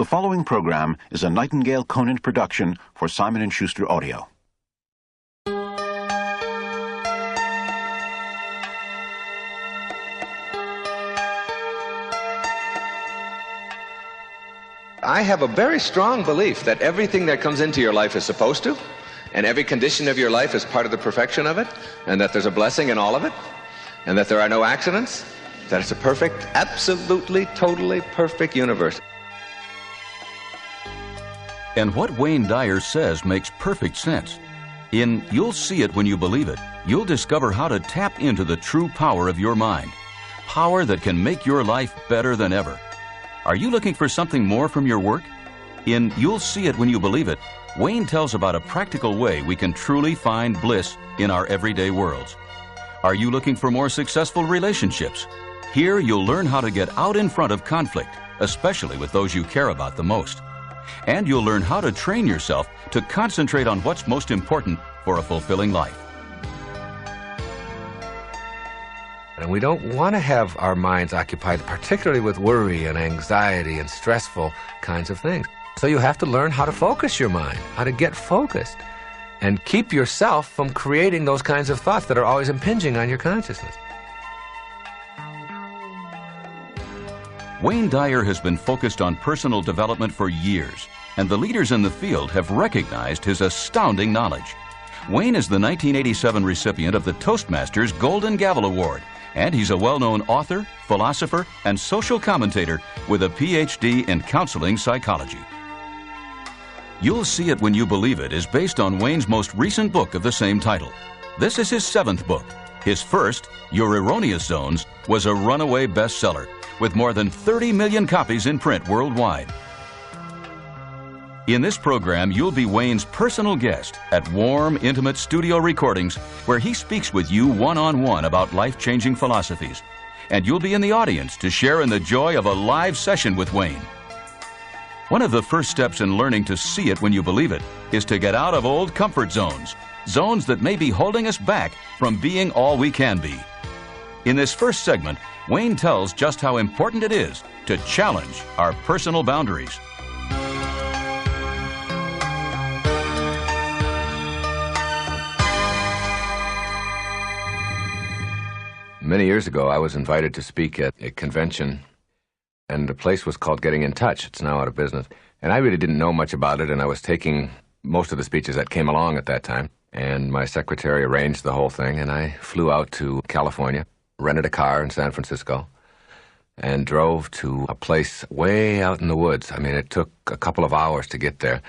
The following program is a Nightingale Conant production for Simon & Schuster Audio. I have a very strong belief that everything that comes into your life is supposed to, and every condition of your life is part of the perfection of it, and that there's a blessing in all of it, and that there are no accidents, that it's a perfect, absolutely, totally perfect universe. And what Wayne Dyer says makes perfect sense. In You'll See It When You Believe It, you'll discover how to tap into the true power of your mind. Power that can make your life better than ever. Are you looking for something more from your work? In You'll See It When You Believe It, Wayne tells about a practical way we can truly find bliss in our everyday worlds. Are you looking for more successful relationships? Here you'll learn how to get out in front of conflict, especially with those you care about the most. And you'll learn how to train yourself to concentrate on what's most important for a fulfilling life. And we don't want to have our minds occupied, particularly with worry and anxiety and stressful kinds of things. So you have to learn how to focus your mind, how to get focused, and keep yourself from creating those kinds of thoughts that are always impinging on your consciousness. Wayne Dyer has been focused on personal development for years, and the leaders in the field have recognized his astounding knowledge. Wayne is the 1987 recipient of the Toastmasters Golden Gavel Award, and he's a well-known author, philosopher, and social commentator with a PhD in counseling psychology. You'll See It When You Believe It is based on Wayne's most recent book of the same title. This is his 7th book. His first, Your Erroneous Zones, was a runaway bestseller, with more than 30 million copies in print worldwide. In this program, you'll be Wayne's personal guest at warm, intimate studio recordings where he speaks with you one-on-one about life-changing philosophies. And you'll be in the audience to share in the joy of a live session with Wayne. One of the first steps in learning to see it when you believe it is to get out of old comfort zones, zones that may be holding us back from being all we can be. In this first segment, Wayne tells just how important it is to challenge our personal boundaries. Many years ago, I was invited to speak at a convention, and the place was called Getting in Touch. It's now out of business. And I really didn't know much about it, and I was taking most of the speeches that came along at that time. And my secretary arranged the whole thing, and I flew out to California, rented a car in San Francisco, and drove to a place way out in the woods. I mean, it took a couple of hours to get there.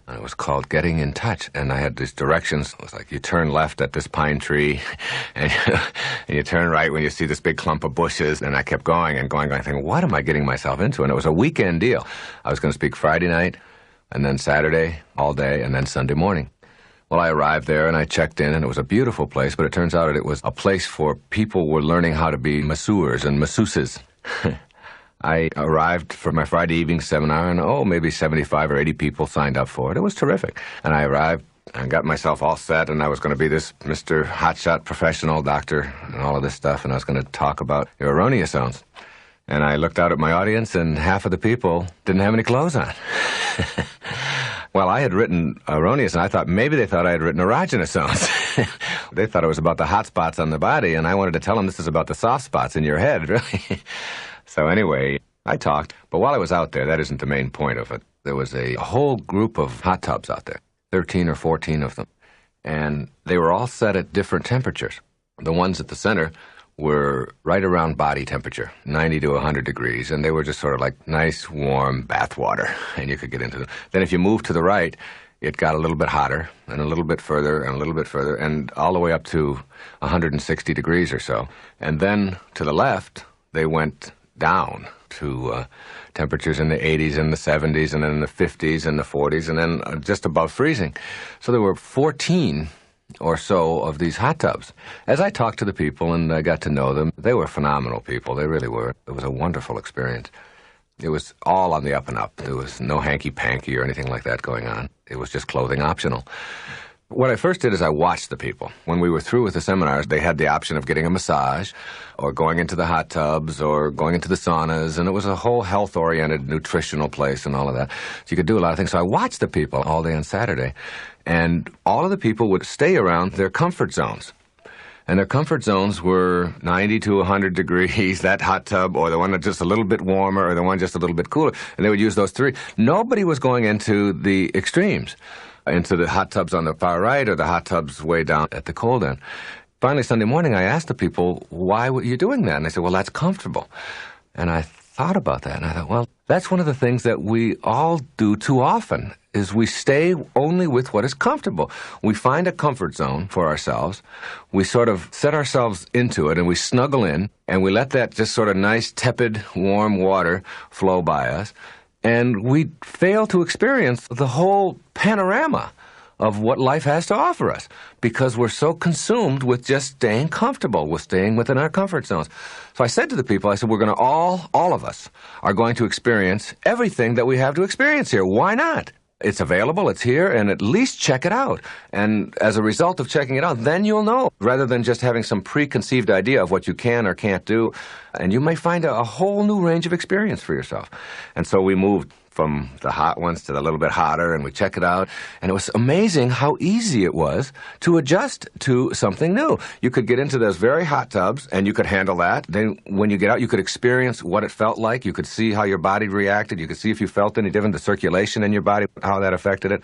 It was called Getting in Touch, and I had these directions. It was like, you turn left at this pine tree, and you turn right when you see this big clump of bushes. And I kept going and going, thinking, what am I getting myself into? And it was a weekend deal. I was going to speak Friday night, and then Saturday all day, and then Sunday morning. Well, I arrived there, and I checked in, and it was a beautiful place, but it turns out it was a place for people who were learning how to be masseurs and masseuses. I arrived for my Friday evening seminar, and maybe 75 or 80 people signed up for it. It was terrific. And I arrived and got myself all set, and I was going to be this Mr. Hotshot professional doctor and all of this stuff, and I was going to talk about your erroneous zones. And I looked out at my audience, and half of the people didn't have any clothes on. Well, I had written erroneous, and I thought maybe they thought I had written erogenous zones. They thought it was about the hot spots on the body, and I wanted to tell them this is about the soft spots in your head, really. So anyway, I talked, but while I was out there, that isn't the main point of it. There was a whole group of hot tubs out there, 13 or 14 of them, and they were all set at different temperatures. The ones at the center were right around body temperature, 90 to 100 degrees, and they were just sort of like nice, warm bath water, and you could get into them. Then if you moved to the right, it got a little bit hotter, and a little bit further, and a little bit further, and all the way up to 160 degrees or so. And then to the left, they went down to temperatures in the 80s and the 70s, and then the 50s and the 40s, and then just above freezing. So there were 14 or so of these hot tubs. As I talked to the people and I got to know them, they were phenomenal people. They really were. It was a wonderful experience. It was all on the up and up. There was no hanky-panky or anything like that going on. It was just clothing optional. What I first did is I watched the people. When we were through with the seminars, they had the option of getting a massage or going into the hot tubs or going into the saunas, and it was a whole health-oriented nutritional place and all of that. So you could do a lot of things. So I watched the people all day on Saturday, and all of the people would stay around their comfort zones. And their comfort zones were 90 to 100 degrees, that hot tub, or the one that's just a little bit warmer, or the one just a little bit cooler. And they would use those three. Nobody was going into the extremes, into the hot tubs on the far right or the hot tubs way down at the cold end. Finally, Sunday morning, I asked the people, why were you doing that? And they said, well, that's comfortable. And I thought about that, and I thought, well, that's one of the things that we all do too often, is we stay only with what is comfortable. We find a comfort zone for ourselves. We sort of set ourselves into it, and we snuggle in, and we let that just sort of nice, tepid, warm water flow by us. And we fail to experience the whole panorama of what life has to offer us because we're so consumed with just staying comfortable, with staying within our comfort zones. So I said to the people, I said, we're going to all of us are going to experience everything that we have to experience here. Why not? It's available, it's here, and at least check it out. And as a result of checking it out, then you'll know, rather than just having some preconceived idea of what you can or can't do. And you may find a whole new range of experience for yourself. And so we moved from the hot ones to the little bit hotter, and we check it out. And it was amazing how easy it was to adjust to something new. You could get into those very hot tubs, and you could handle that. Then when you get out, you could experience what it felt like. You could see how your body reacted. You could see if you felt any different, the circulation in your body, how that affected it.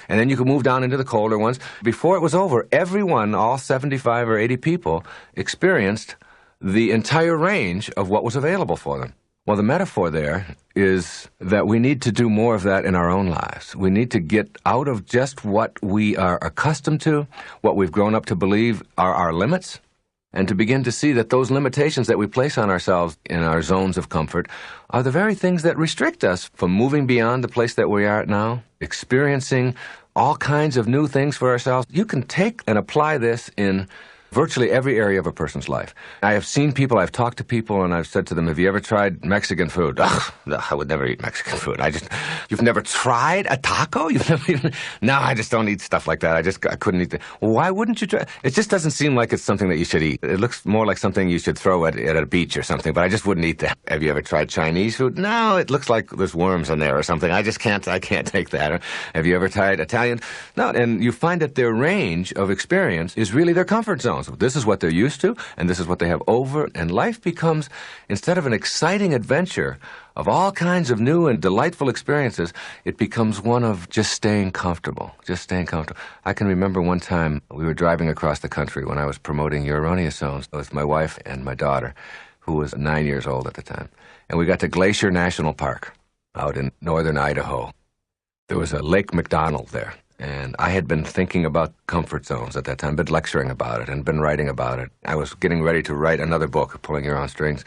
And then you could move down into the colder ones. Before it was over, everyone, all 75 or 80 people, experienced the entire range of what was available for them. Well, the metaphor there is that we need to do more of that in our own lives. We need to get out of just what we are accustomed to, what we've grown up to believe are our limits, and to begin to see that those limitations that we place on ourselves in our zones of comfort are the very things that restrict us from moving beyond the place that we are at now, experiencing all kinds of new things for ourselves. You can take and apply this in virtually every area of a person's life. I have seen people, I've talked to people, and I've said to them, have you ever tried Mexican food? Ugh, I would never eat Mexican food. You've never tried a taco? You've never even, no, I just don't eat stuff like that. I couldn't eat that. Well, why wouldn't you try? It just doesn't seem like it's something that you should eat. It looks more like something you should throw at a beach or something, but I just wouldn't eat that. Have you ever tried Chinese food? No, it looks like there's worms in there or something. I can't take that. Or, have you ever tried Italian? No, and you find that their range of experience is really their comfort zones. This is what they're used to, and this is what they have over, and life becomes, instead of an exciting adventure of all kinds of new and delightful experiences, it becomes one of just staying comfortable, I can remember one time we were driving across the country when I was promoting uronious zones with my wife and my daughter, who was 9 years old at the time. And we got to Glacier National Park out in northern Idaho. There was a Lake McDonald there. And I had been thinking about comfort zones at that time, been lecturing about it and been writing about it. I was getting ready to write another book, Pulling Your Own Strings.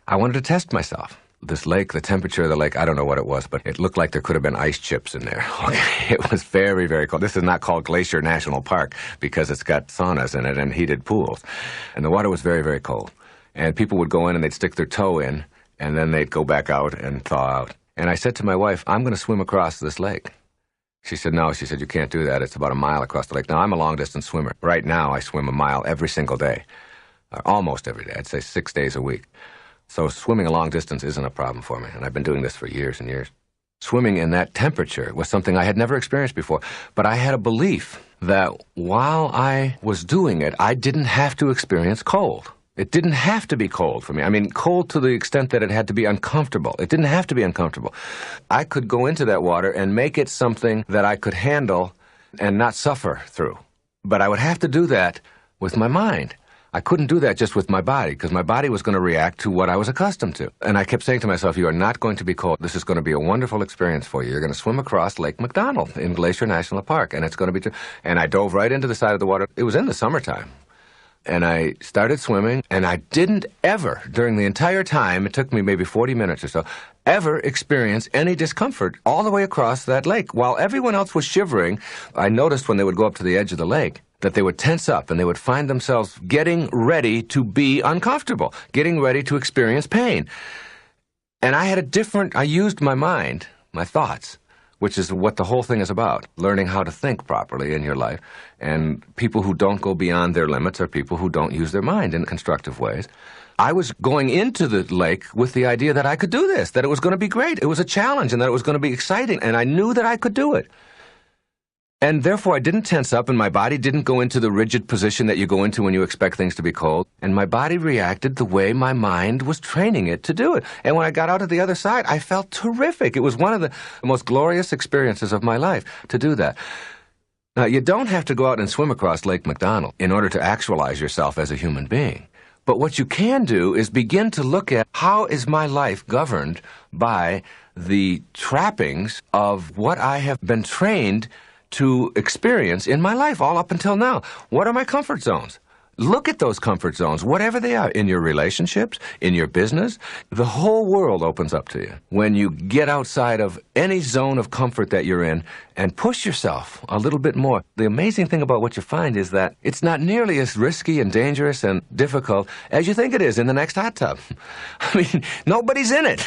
I wanted to test myself. This lake, the temperature of the lake, I don't know what it was, but it looked like there could have been ice chips in there. Okay. It was very, very cold. This is not called Glacier National Park because it's got saunas in it and heated pools. And the water was very, very cold. And people would go in and they'd stick their toe in, and then they'd go back out and thaw out. And I said to my wife, I'm going to swim across this lake. She said, no. She said, you can't do that. It's about a mile across the lake. Now, I'm a long-distance swimmer. Right now, I swim a mile every single day, almost every day. I'd say 6 days a week. So swimming a long distance isn't a problem for me, and I've been doing this for years and years. Swimming in that temperature was something I had never experienced before, but I had a belief that while I was doing it, I didn't have to experience cold. It didn't have to be cold for me. I mean, cold to the extent that it had to be uncomfortable. It didn't have to be uncomfortable. I could go into that water and make it something that I could handle and not suffer through. But I would have to do that with my mind. I couldn't do that just with my body, because my body was going to react to what I was accustomed to. And I kept saying to myself, you are not going to be cold. This is going to be a wonderful experience for you. You're going to swim across Lake McDonald in Glacier National Park, and it's going to be... And I dove right into the side of the water. It was in the summertime. And I started swimming, and I didn't ever, during the entire time, it took me maybe 40 minutes or so, ever experience any discomfort all the way across that lake. While everyone else was shivering, I noticed when they would go up to the edge of the lake that they would tense up and they would find themselves getting ready to be uncomfortable, getting ready to experience pain. And I used my mind, my thoughts, which is what the whole thing is about, learning how to think properly in your life. And people who don't go beyond their limits are people who don't use their mind in constructive ways. I was going into the lake with the idea that I could do this, that it was going to be great. It was a challenge and that it was going to be exciting, and I knew that I could do it. And therefore, I didn't tense up, and my body didn't go into the rigid position that you go into when you expect things to be cold. And my body reacted the way my mind was training it to do it. And when I got out at the other side, I felt terrific. It was one of the most glorious experiences of my life to do that. Now, you don't have to go out and swim across Lake McDonald in order to actualize yourself as a human being. But what you can do is begin to look at how is my life governed by the trappings of what I have been trained to experience in my life all up until now. What are my comfort zones? Look at those comfort zones, whatever they are, in your relationships, in your business. The whole world opens up to you when you get outside of any zone of comfort that you're in and push yourself a little bit more. The amazing thing about what you find is that it's not nearly as risky and dangerous and difficult as you think it is in the next hot tub. I mean, nobody's in it.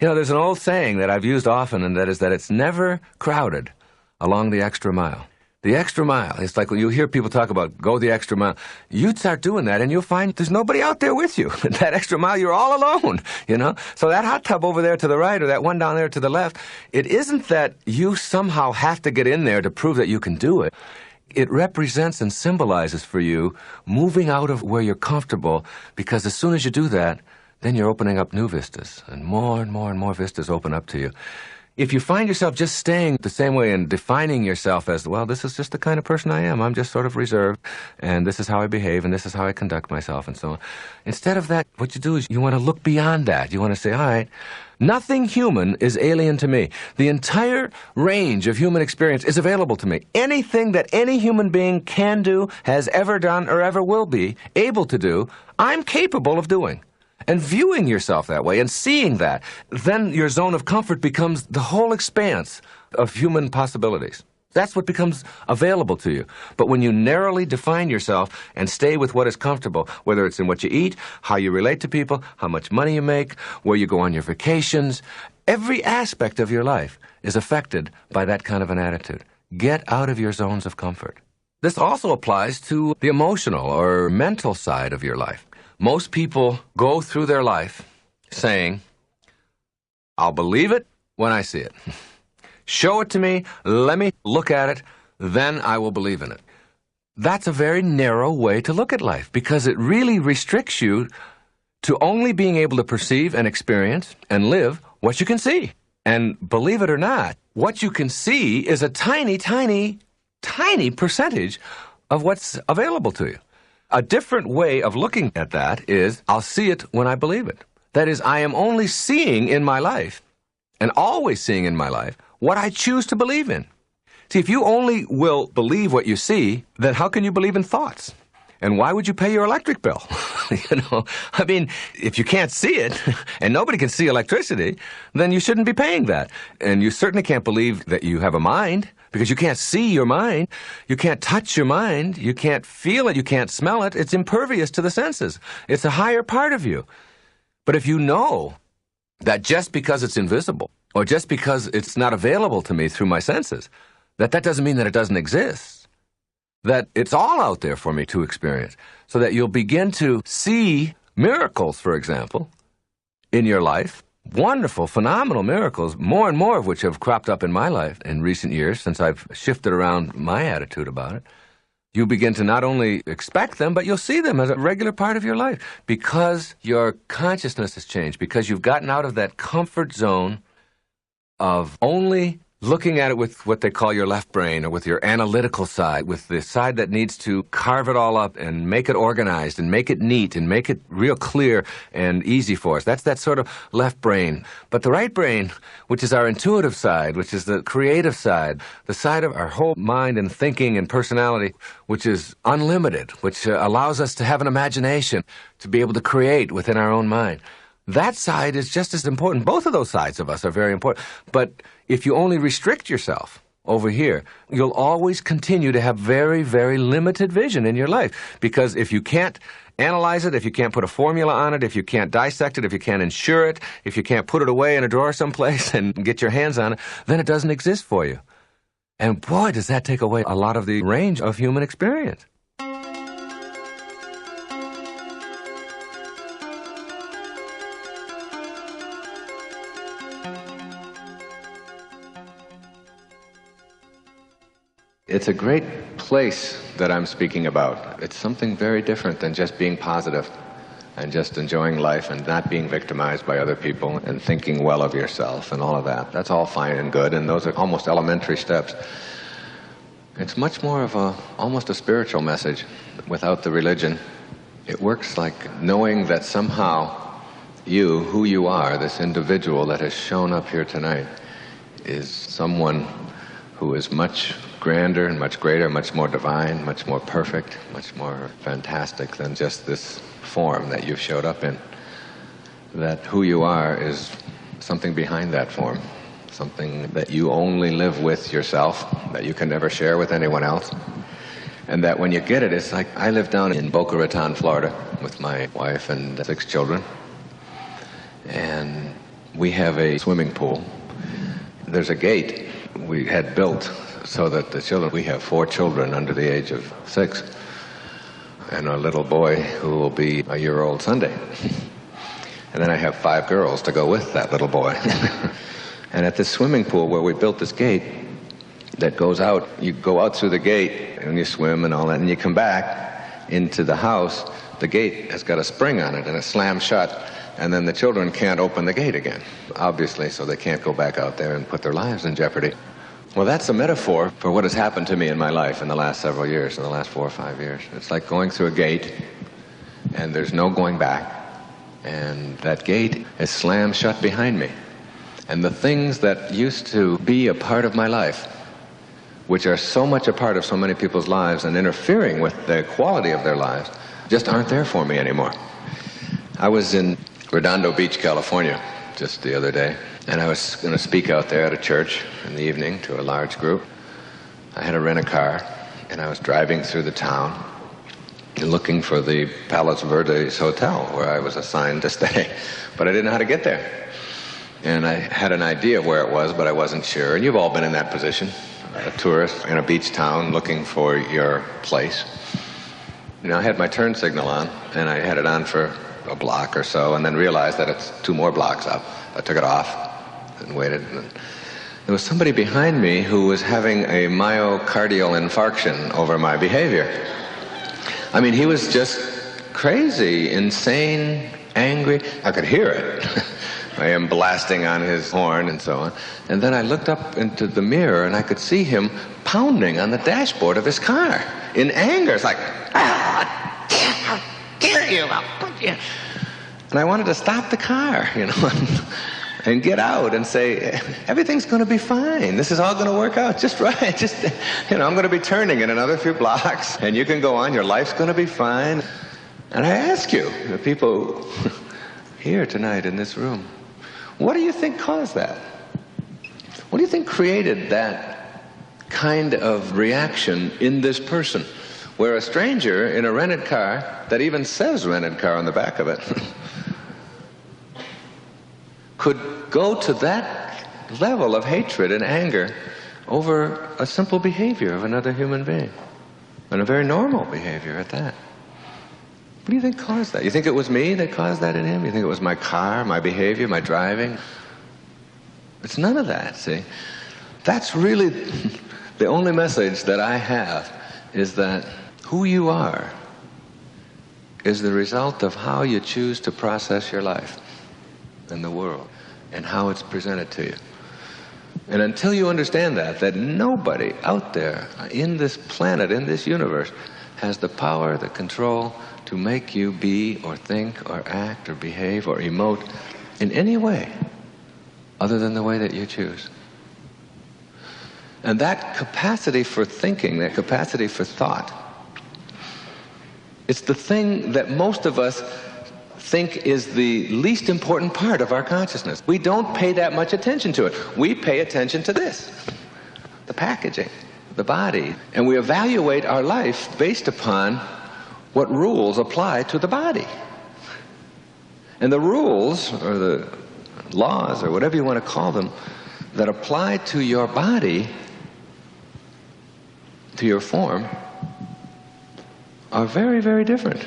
You know, there's an old saying that I've used often, and that is that it's never crowded along the extra mile. The extra mile, it's like when you hear people talk about go the extra mile. You'd start doing that and you'll find there's nobody out there with you. That extra mile, you're all alone, you know? So that hot tub over there to the right or that one down there to the left, it isn't that you somehow have to get in there to prove that you can do it. It represents and symbolizes for you moving out of where you're comfortable, because as soon as you do that, then you're opening up new vistas, and more and more and more vistas open up to you. If you find yourself just staying the same way and defining yourself as, well, this is just the kind of person I am, I'm just sort of reserved, and this is how I behave, and this is how I conduct myself, and so on. Instead of that, what you do is you want to look beyond that. You want to say, all right, nothing human is alien to me. The entire range of human experience is available to me. Anything that any human being can do, has ever done, or ever will be able to do, I'm capable of doing. And viewing yourself that way and seeing that, then your zone of comfort becomes the whole expanse of human possibilities. That's what becomes available to you. But when you narrowly define yourself and stay with what is comfortable, whether it's in what you eat, how you relate to people, how much money you make, where you go on your vacations, every aspect of your life is affected by that kind of an attitude. Get out of your zones of comfort. This also applies to the emotional or mental side of your life. Most people go through their life saying, I'll believe it when I see it. Show it to me, let me look at it, then I will believe in it. That's a very narrow way to look at life, because it really restricts you to only being able to perceive and experience and live what you can see. And believe it or not, what you can see is a tiny, tiny, tiny percentage of what's available to you. A different way of looking at that is, I'll see it when I believe it. That is, I am only seeing in my life, and always seeing in my life, what I choose to believe in. See, if you only will believe what you see, then how can you believe in thoughts? And why would you pay your electric bill? You know, I mean, if you can't see it, and nobody can see electricity, then you shouldn't be paying that. And you certainly can't believe that you have a mind, because you can't see your mind, you can't touch your mind, you can't feel it, you can't smell it. It's impervious to the senses. It's a higher part of you. But if you know that just because it's invisible, or just because it's not available to me through my senses, that doesn't mean that it doesn't exist, that it's all out there for me to experience, so that you'll begin to see miracles, for example, in your life. Wonderful, phenomenal miracles, more and more of which have cropped up in my life in recent years since I've shifted around my attitude about it. You begin to not only expect them, but you'll see them as a regular part of your life, because your consciousness has changed, because you've gotten out of that comfort zone of only looking at it with what they call your left brain, or with your analytical side, with the side that needs to carve it all up and make it organized and make it neat and make it real clear and easy for us. That's that sort of left brain. But the right brain, which is our intuitive side, which is the creative side, the side of our whole mind and thinking and personality, which is unlimited, which allows us to have an imagination, to be able to create within our own mind. That side is just as important. Both of those sides of us are very important. But if you only restrict yourself over here, you'll always continue to have very, very limited vision in your life. Because if you can't analyze it, if you can't put a formula on it, if you can't dissect it, if you can't insure it, if you can't put it away in a drawer someplace and get your hands on it, then it doesn't exist for you. And boy, does that take away a lot of the range of human experience. It's a great place that I'm speaking about. It's something very different than just being positive and just enjoying life and not being victimized by other people and thinking well of yourself and all of that. That's all fine and good, and those are almost elementary steps. It's much more of almost a spiritual message without the religion. It works like knowing that somehow you, who you are, this individual that has shown up here tonight, is someone who is much grander and much greater, much more divine, much more perfect, much more fantastic than just this form that you've showed up in. That who you are is something behind that form, something that you only live with yourself, that you can never share with anyone else. And that when you get it, it's like, I live down in Boca Raton, Florida, with my wife and 6 children. And we have a swimming pool. There's a gate we had built so that the children, we have 4 children under the age of 6, and a little boy who will be a year old Sunday. And then I have 5 girls to go with that little boy. And at this swimming pool where we built this gate that goes out, you go out through the gate and you swim and all that, and you come back into the house. The gate has got a spring on it and it slams shut, and then the children can't open the gate again, obviously, so they can't go back out there and put their lives in jeopardy. Well, that's a metaphor for what has happened to me in my life in the last several years, in the last 4 or 5 years. It's like going through a gate, and there's no going back, and that gate is slammed shut behind me. And the things that used to be a part of my life, which are so much a part of so many people's lives and interfering with the quality of their lives, just aren't there for me anymore. I was in Redondo Beach, California, just the other day, and I was going to speak out there at a church in the evening to a large group. I had to rent a car, and I was driving through the town looking for the Palos Verdes Hotel where I was assigned to stay, but I didn't know how to get there. And I had an idea of where it was, but I wasn't sure. And you've all been in that position, a tourist in a beach town looking for your place. You know, I had my turn signal on, and I had it on for a block or so, and then realized that it's 2 more blocks up. I took it off and waited. And there was somebody behind me who was having a myocardial infarction over my behavior. I mean, he was just crazy, insane, angry. I could hear it. I am blasting on his horn and so on. And then I looked up into the mirror and I could see him pounding on the dashboard of his car in anger. It's like, how dare you? I'll put you. And I wanted to stop the car, you know, and get out and say, everything's going to be fine. This is all going to work out just right. Just, you know, I'm going to be turning in another few blocks, and you can go on. Your life's going to be fine. And I ask you, the people here tonight in this room, what do you think caused that? What do you think created that kind of reaction in this person, where a stranger in a rented car that even says rented car on the back of it could go to that level of hatred and anger over a simple behavior of another human being, and a very normal behavior at that? What do you think caused that? You think it was me that caused that in him? You think it was my car, my behavior, my driving? It's none of that, see? That's really the only message that I have, is that who you are is the result of how you choose to process your life and the world and how it's presented to you. And until you understand that nobody out there in this planet, in this universe, has the power, the control to make you be or think or act or behave or emote in any way other than the way that you choose. And that capacity for thinking, that capacity for thought, it's the thing that most of us think is the least important part of our consciousness. We don't pay that much attention to it. We pay attention to this, the packaging, the body, and we evaluate our life based upon what rules apply to the body. And the rules, or the laws, or whatever you want to call them, that apply to your body, to your form, are very, very different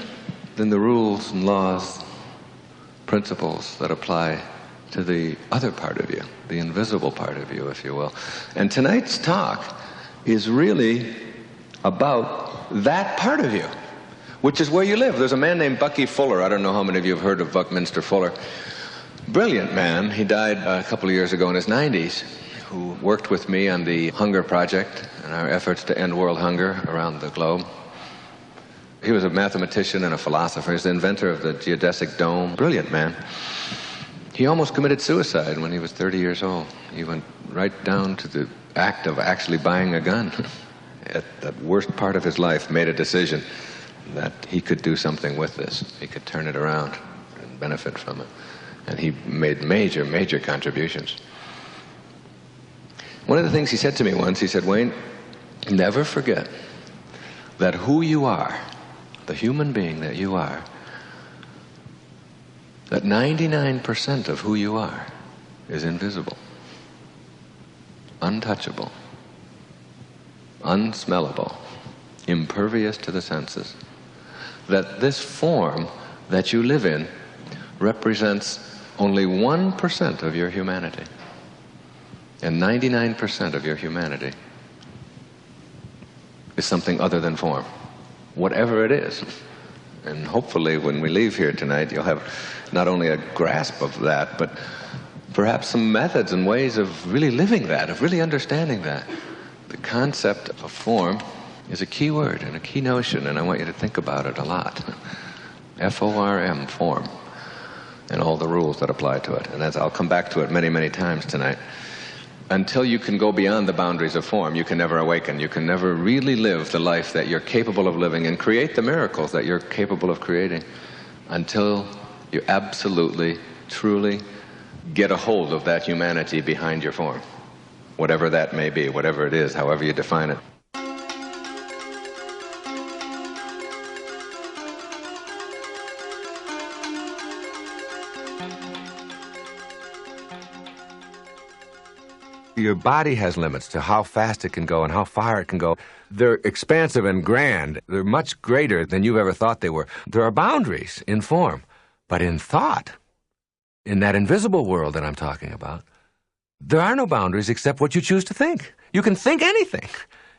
than the rules and laws, principles that apply to the other part of you, the invisible part of you, if you will. And tonight's talk is really about that part of you, which is where you live. There's a man named Bucky Fuller. I don't know how many of you have heard of Buckminster Fuller. Brilliant man. He died a couple of years ago in his 90s, who worked with me on the Hunger Project and our efforts to end world hunger around the globe. He was a mathematician and a philosopher. He's the inventor of the geodesic dome. Brilliant man. He almost committed suicide when he was 30 years old. He went right down to the act of actually buying a gun. At that worst part of his life, made a decision that he could do something with this. He could turn it around and benefit from it. And he made major, major contributions. One of the things he said to me once, he said, Wayne, never forget that who you are, the human being that you are, that 99% of who you are is invisible, untouchable, unsmellable, impervious to the senses. That this form that you live in represents only 1% of your humanity. And 99% of your humanity is something other than form, whatever it is. And hopefully when we leave here tonight, you'll have not only a grasp of that, but perhaps some methods and ways of really living that, of really understanding that. The concept of form is a key word and a key notion, and I want you to think about it a lot. F-O-R-M, form, and all the rules that apply to it. And I'll come back to it many, many times tonight. Until you can go beyond the boundaries of form, you can never awaken. You can never really live the life that you're capable of living and create the miracles that you're capable of creating until you absolutely, truly get a hold of that humanity behind your form. Whatever that may be, whatever it is, however you define it. Your body has limits to how fast it can go and how far it can go. They're expansive and grand. They're much greater than you've ever thought they were. There are boundaries in form, but in thought, in that invisible world that I'm talking about, there are no boundaries except what you choose to think. You can think anything,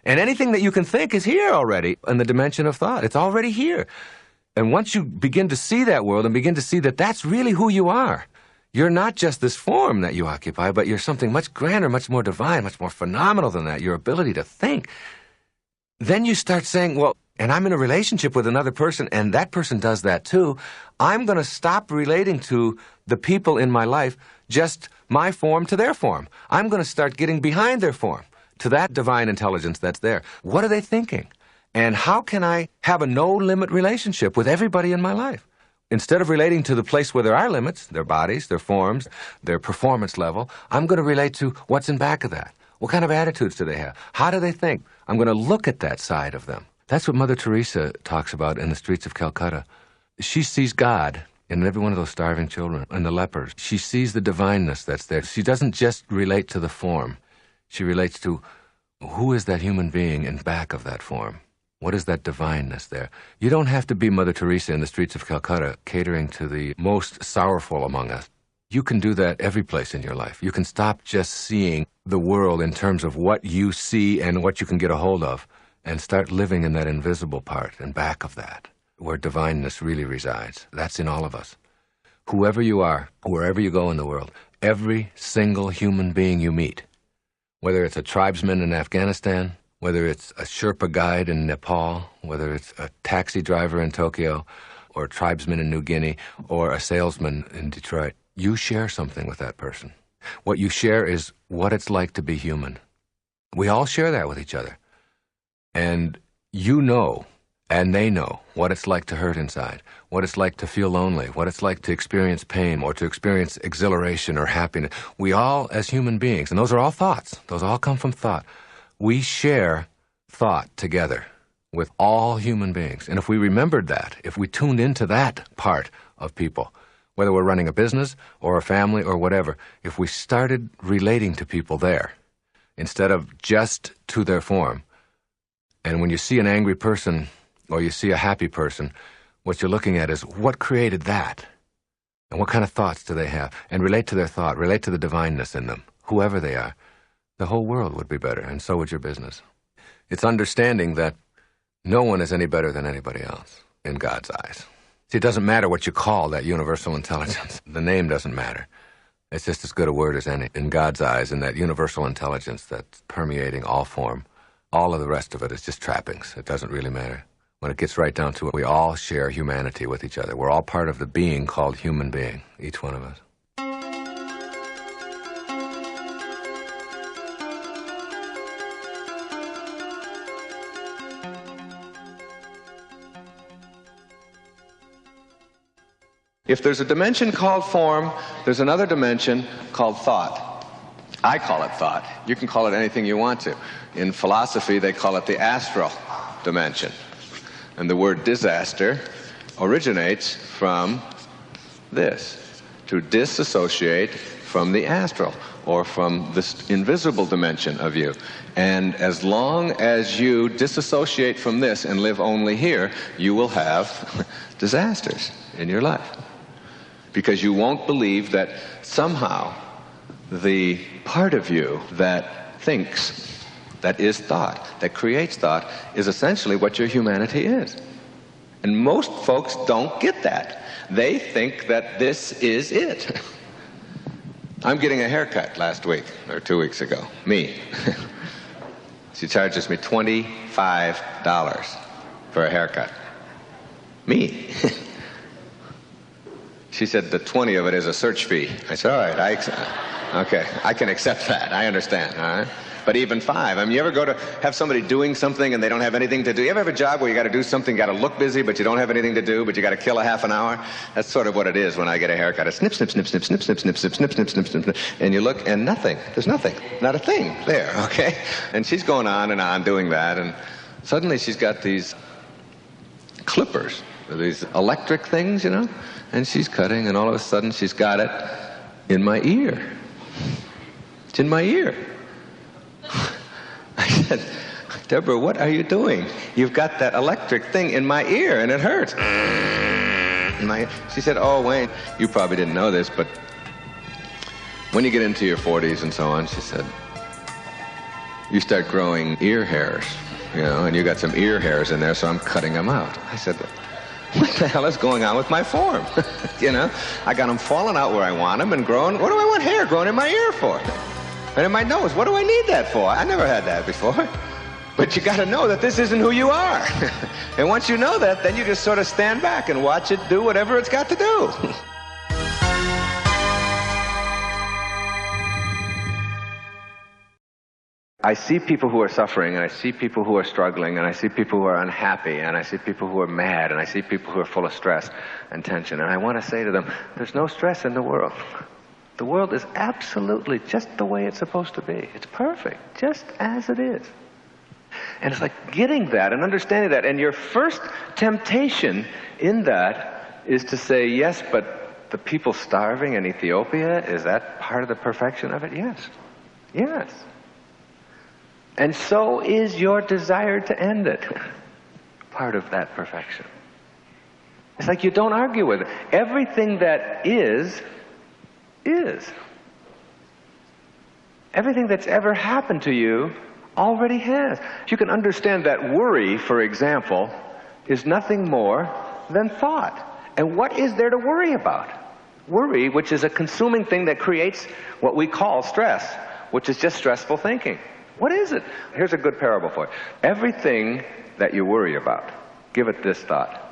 and anything that you can think is here already in the dimension of thought. It's already here. And once you begin to see that world and begin to see that that's really who you are, you're not just this form that you occupy, but you're something much grander, much more divine, much more phenomenal than that, your ability to think. Then you start saying, well, and I'm in a relationship with another person, and that person does that too. I'm going to stop relating to the people in my life, just my form to their form. I'm going to start getting behind their form, to that divine intelligence that's there. What are they thinking? And how can I have a no-limit relationship with everybody in my life? Instead of relating to the place where there are limits, their bodies, their forms, their performance level, I'm going to relate to what's in back of that. What kind of attitudes do they have? How do they think? I'm going to look at that side of them. That's what Mother Teresa talks about in the streets of Calcutta. She sees God in every one of those starving children and the lepers. She sees the divineness that's there. She doesn't just relate to the form. She relates to who is that human being in back of that form. What is that divineness there? You don't have to be Mother Teresa in the streets of Calcutta catering to the most sorrowful among us. You can do that every place in your life. You can stop just seeing the world in terms of what you see and what you can get a hold of and start living in that invisible part and back of that, where divineness really resides. That's in all of us. Whoever you are, wherever you go in the world, every single human being you meet, whether it's a tribesman in Afghanistan, whether it's a Sherpa guide in Nepal, whether it's a taxi driver in Tokyo, or a tribesman in New Guinea, or a salesman in Detroit, you share something with that person. What you share is what it's like to be human. We all share that with each other. And you know, and they know, what it's like to hurt inside, what it's like to feel lonely, what it's like to experience pain or to experience exhilaration or happiness. We all, as human beings, and those are all thoughts, those all come from thought, we share thought together with all human beings. And if we remembered that, if we tuned into that part of people, whether we're running a business or a family or whatever, if we started relating to people there instead of just to their form, and when you see an angry person or you see a happy person, what you're looking at is what created that? And what kind of thoughts do they have? And relate to their thought, relate to the divineness in them, whoever they are. The whole world would be better, and so would your business. It's understanding that no one is any better than anybody else in God's eyes. See, it doesn't matter what you call that universal intelligence. The name doesn't matter. It's just as good a word as any in God's eyes, and that universal intelligence that's permeating all form. All of the rest of it is just trappings. It doesn't really matter. When it gets right down to it, we all share humanity with each other. We're all part of the being called human being, each one of us. If there's a dimension called form, there's another dimension called thought. I call it thought. You can call it anything you want to. In philosophy, they call it the astral dimension. And the word disaster originates from this, to disassociate from the astral, or from this invisible dimension of you. And as long as you disassociate from this and live only here, you will have disasters in your life. Because you won't believe that somehow the part of you that thinks, that is thought, that creates thought, is essentially what your humanity is. And most folks don't get that. They think that this is it. I'm getting a haircut last week, or 2 weeks ago. Me. She charges me $25 for a haircut. Me. She said the 20 of it is a search fee. I said, all right, okay, I can accept that. I understand, all right? But even $5. I mean, you ever go to have somebody doing something and they don't have anything to do? You ever have a job where you got to do something, got to look busy, but you don't have anything to do, but you got to kill a half an hour? That's sort of what it is when I get a haircut. It's snip, snip, snip, snip, snip, snip, snip, snip, snip, snip, snip, snip, snip, and you look and nothing. There's nothing. Not a thing there, okay? And she's going on and on doing that, and suddenly she's got these clippers, these electric things, you know? And she's cutting, and all of a sudden she's got it in my ear. It's in my ear. I said, Deborah, what are you doing? You've got that electric thing in my ear, and it hurts. She said, oh, Wayne, you probably didn't know this, but when you get into your 40s and so on, she said, you start growing ear hairs, you know, and you got some ear hairs in there, so I'm cutting them out. I said, what the hell is going on with my form? You know, I got them falling out where I want them and growing. What do I want hair growing in my ear for? And in my nose, what do I need that for? I never had that before. But you got to know that this isn't who you are. And once you know that, then you just sort of stand back and watch it do whatever it's got to do. I see people who are suffering, and I see people who are struggling, and I see people who are unhappy, and I see people who are mad, and I see people who are full of stress and tension. And I want to say to them, there's no stress in the world. The world is absolutely just the way it's supposed to be. It's perfect, just as it is. And it's like getting that and understanding that. And your first temptation in that is to say, yes, but the people starving in Ethiopia, is that part of the perfection of it? Yes. Yes. And so is your desire to end it part of that perfection. It's like you don't argue with it. Everything that is. Everything that's ever happened to you already has. You can understand that worry, for example, is nothing more than thought. And what is there to worry about? Worry, which is a consuming thing that creates what we call stress, which is just stressful thinking. What is it? Here's a good parable for you. Everything that you worry about, give it this thought.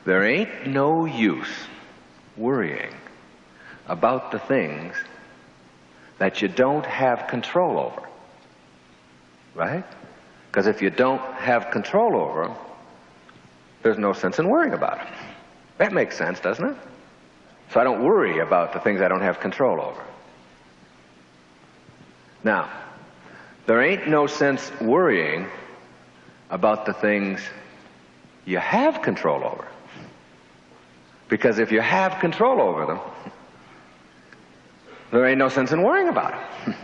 There ain't no use worrying about the things that you don't have control over. Right? Because if you don't have control over them, there's no sense in worrying about them. That makes sense, doesn't it? So I don't worry about the things I don't have control over. Now, there ain't no sense worrying about the things you have control over. Because if you have control over them, there ain't no sense in worrying about it.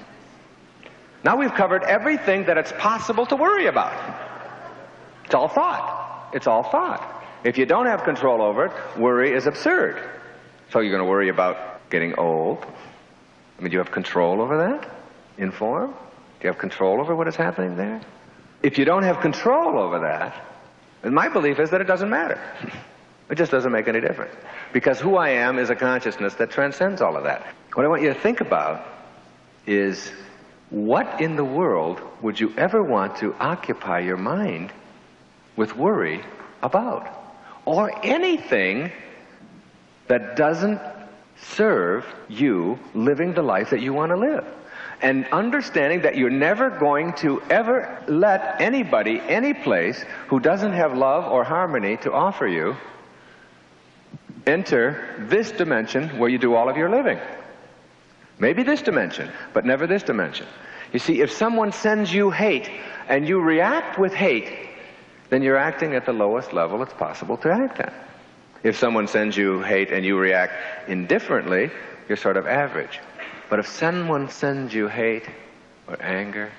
Now we've covered everything that it's possible to worry about. It's all thought. It's all thought. If you don't have control over it, worry is absurd. So you're going to worry about getting old. I mean, do you have control over that? In form? Do you have control over what is happening there? If you don't have control over that, then my belief is that it doesn't matter. It just doesn't make any difference. Because who I am is a consciousness that transcends all of that. What I want you to think about is, what in the world would you ever want to occupy your mind with worry about? Or anything that doesn't serve you living the life that you want to live. And understanding that you're never going to ever let anybody, any place, who doesn't have love or harmony to offer you, enter this dimension where you do all of your living. Maybe this dimension, but never this dimension. You see, if someone sends you hate and you react with hate, then you're acting at the lowest level it's possible to act at. If someone sends you hate and you react indifferently, you're sort of average. But if someone sends you hate or anger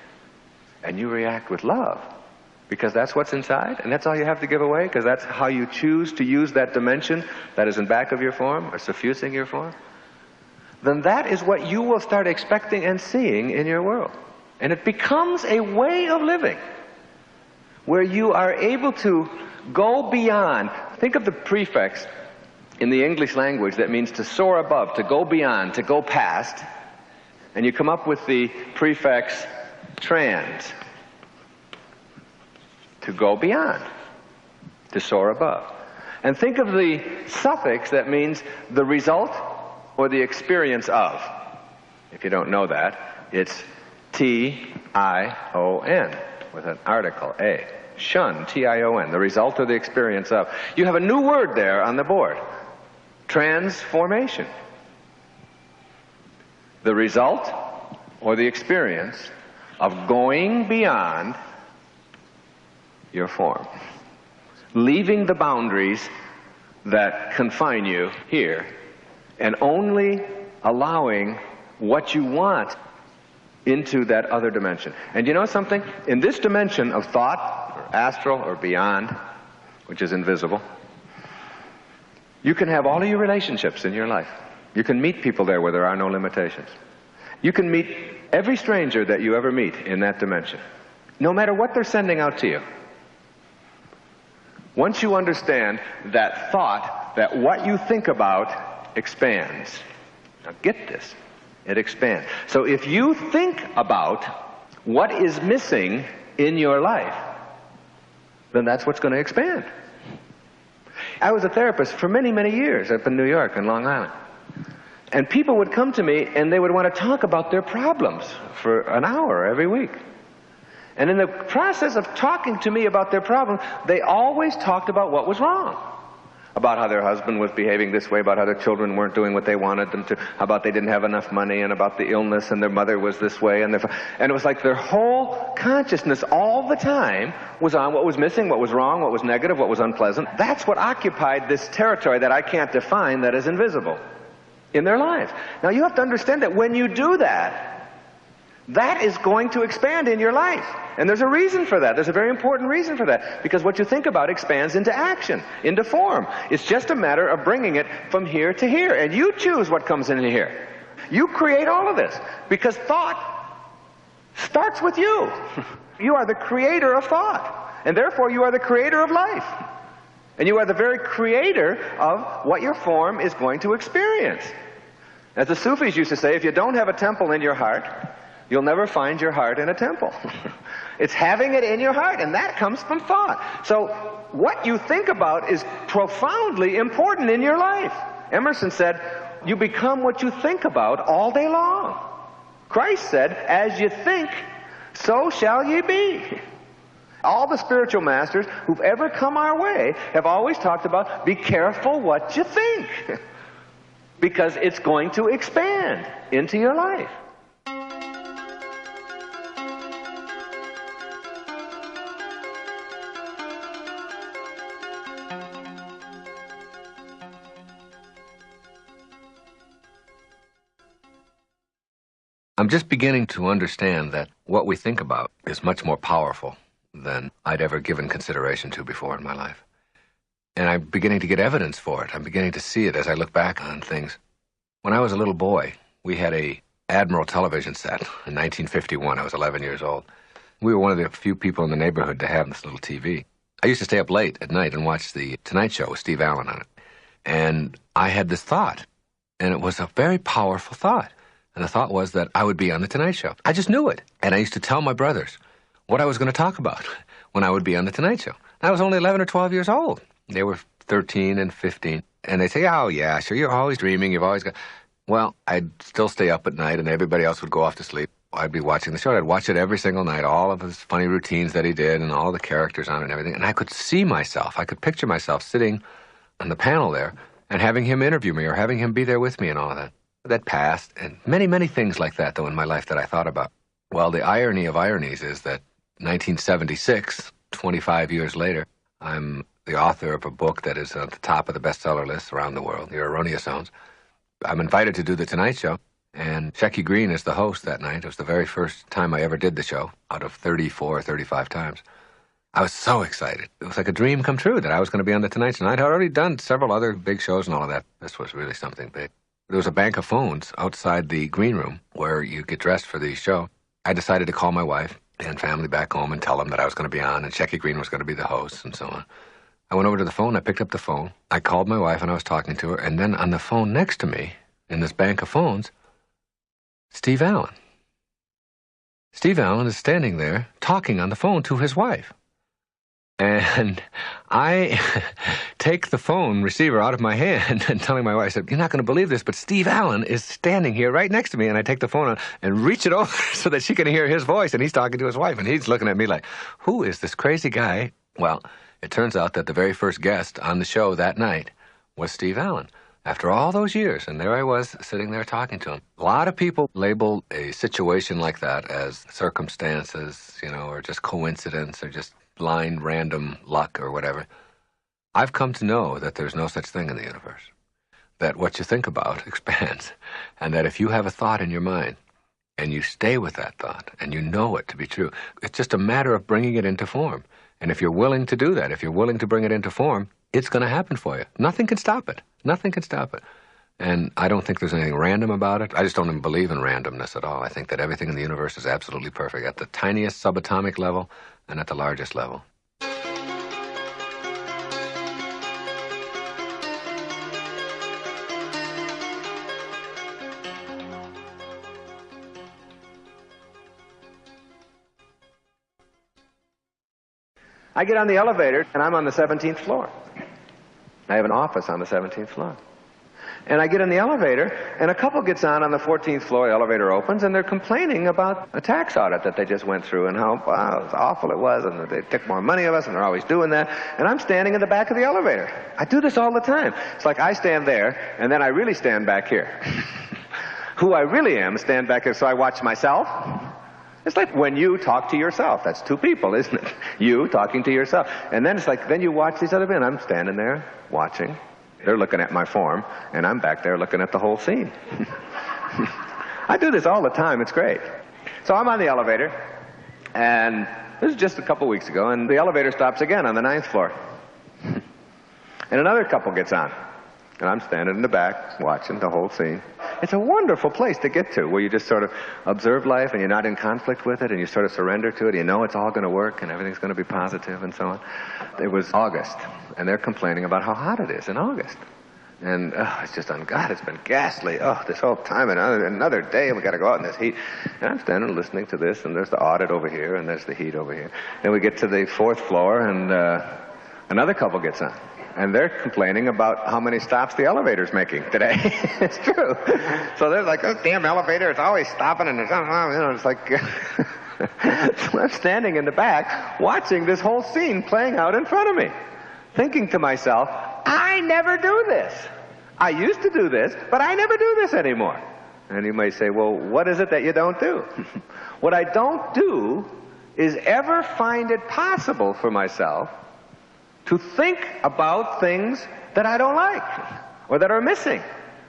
and you react with love, because that's what's inside and that's all you have to give away, because that's how you choose to use that dimension that is in back of your form or suffusing your form, then that is what you will start expecting and seeing in your world. And it becomes a way of living where you are able to go beyond. Think of the prefix in the English language that means to soar above, to go beyond, to go past. And you come up with the prefix trans, to go beyond, to soar above. And think of the suffix that means the result or the experience of. If you don't know that, it's T-I-O-N with an article, A. Shun, T-I-O-N, the result or the experience of. You have a new word there on the board. Transformation. The result or the experience of going beyond your form. Leaving the boundaries that confine you here and only allowing what you want into that other dimension. And you know something? In this dimension of thought, or astral, or beyond, which is invisible, you can have all of your relationships in your life. You can meet people there where there are no limitations. You can meet every stranger that you ever meet in that dimension, no matter what they're sending out to you. Once you understand that thought, that what you think about expands. Now get this. It expands. So if you think about what is missing in your life, then that's what's going to expand. I was a therapist for many, many years up in New York and Long Island. And people would come to me and they would want to talk about their problems for an hour every week. And in the process of talking to me about their problem, they always talked about what was wrong. About how their husband was behaving this way, about how their children weren't doing what they wanted them to, about they didn't have enough money, and about the illness, and their mother was this way, and it was like their whole consciousness all the time was on what was missing, what was wrong, what was negative, what was unpleasant. That's what occupied this territory that I can't define, that is invisible in their lives. Now you have to understand that when you do that, that is going to expand in your life. And there's a reason for that. There's a very important reason for that. Because what you think about expands into action, into form. It's just a matter of bringing it from here to here. And you choose what comes into here. You create all of this. Because thought starts with you. You are the creator of thought. And therefore you are the creator of life. And you are the very creator of what your form is going to experience. As the Sufis used to say, if you don't have a temple in your heart, you'll never find your heart in a temple. It's having it in your heart, and that comes from thought. So what you think about is profoundly important in your life. Emerson said, you become what you think about all day long. Christ said, as you think, so shall ye be. All the spiritual masters who've ever come our way have always talked about, be careful what you think, because it's going to expand into your life. I'm just beginning to understand that what we think about is much more powerful than I'd ever given consideration to before in my life. And I'm beginning to get evidence for it. I'm beginning to see it as I look back on things. When I was a little boy, we had a Admiral television set in 1951. I was 11 years old. We were one of the few people in the neighborhood to have this little TV. I used to stay up late at night and watch The Tonight Show with Steve Allen on it. And I had this thought, and it was a very powerful thought. And the thought was that I would be on The Tonight Show. I just knew it. And I used to tell my brothers what I was going to talk about when I would be on The Tonight Show. I was only 11 or 12 years old. They were 13 and 15. And they'd say, oh, yeah, sure, you're always dreaming. You've always got... Well, I'd still stay up at night, and everybody else would go off to sleep. I'd be watching the show. I'd watch it every single night, all of his funny routines that he did and all the characters on it and everything. And I could see myself. I could picture myself sitting on the panel there and having him interview me or having him be there with me and all of that. That passed, and many, many things like that, though, in my life that I thought about. Well, the irony of ironies is that 1976, 25 years later, I'm the author of a book that is at the top of the bestseller list around the world, The Erroneous Zones. I'm invited to do The Tonight Show, and Shecky Greene is the host that night. It was the very first time I ever did the show, out of 34 or 35 times. I was so excited. It was like a dream come true that I was going to be on The Tonight Show. I'd already done several other big shows and all of that. This was really something big. There was a bank of phones outside the green room where you get dressed for the show. I decided to call my wife and family back home and tell them that I was going to be on, and Shecky Greene was going to be the host and so on. I went over to the phone, I picked up the phone, I called my wife and I was talking to her, and then on the phone next to me, in this bank of phones, Steve Allen. Steve Allen is standing there talking on the phone to his wife. And I take the phone receiver out of my hand and telling my wife, I said, you're not going to believe this, but Steve Allen is standing here right next to me. And I take the phone out and reach it over so that she can hear his voice, and he's talking to his wife, and he's looking at me like, who is this crazy guy? Well, it turns out that the very first guest on the show that night was Steve Allen. After all those years, and there I was sitting there talking to him. A lot of people label a situation like that as circumstances, or just coincidence or just blind random luck or whatever. I've come to know that there's no such thing in the universe. That what you think about expands. And that if you have a thought in your mind and you stay with that thought and you know it to be true, it's just a matter of bringing it into form. And if you're willing to do that, if you're willing to bring it into form, it's going to happen for you. Nothing can stop it. Nothing can stop it. And I don't think there's anything random about it. I just don't even believe in randomness at all. I think that everything in the universe is absolutely perfect, at the tiniest subatomic level and at the largest level. I get on the elevator, and I'm on the 17th floor. I have an office on the 17th floor. And I get in the elevator, and a couple gets on the 14th floor. The elevator opens, and they're complaining about a tax audit that they just went through and how awful it was, and that they took more money of us, and they're always doing that. And I'm standing in the back of the elevator. I do this all the time. It's like I stand there, and then I really stand back here. Who I really am, stand back here, so I watch myself. It's like when you talk to yourself. That's two people, isn't it? You talking to yourself. And then it's like, then you watch these other men. I'm standing there watching. They're looking at my form, and I'm back there looking at the whole scene. I do this all the time. It's great. So I'm on the elevator, and this is just a couple weeks ago, and the elevator stops again on the 9th floor. And another couple gets on, and I'm standing in the back watching the whole scene. It's a wonderful place to get to, where you just sort of observe life and you're not in conflict with it, and you sort of surrender to it. You know it's all going to work and everything's going to be positive and so on. It was August, and they're complaining about how hot it is in August. And it's just, God, it's been ghastly. This whole time, another day, we got to go out in this heat. And I'm standing listening to this, and there's the audit over here, and there's the heat over here. Then we get to the 4th floor, and another couple gets on. And they're complaining about how many stops the elevator's making today. It's true. So they're like, oh, damn elevator, it's always stopping, and it's like... So I'm standing in the back watching this whole scene playing out in front of me, thinking to myself, I never do this. I used to do this, but I never do this anymore. And you may say, well, what is it that you don't do? What I don't do is ever find it possible for myself to think about things that I don't like or that are missing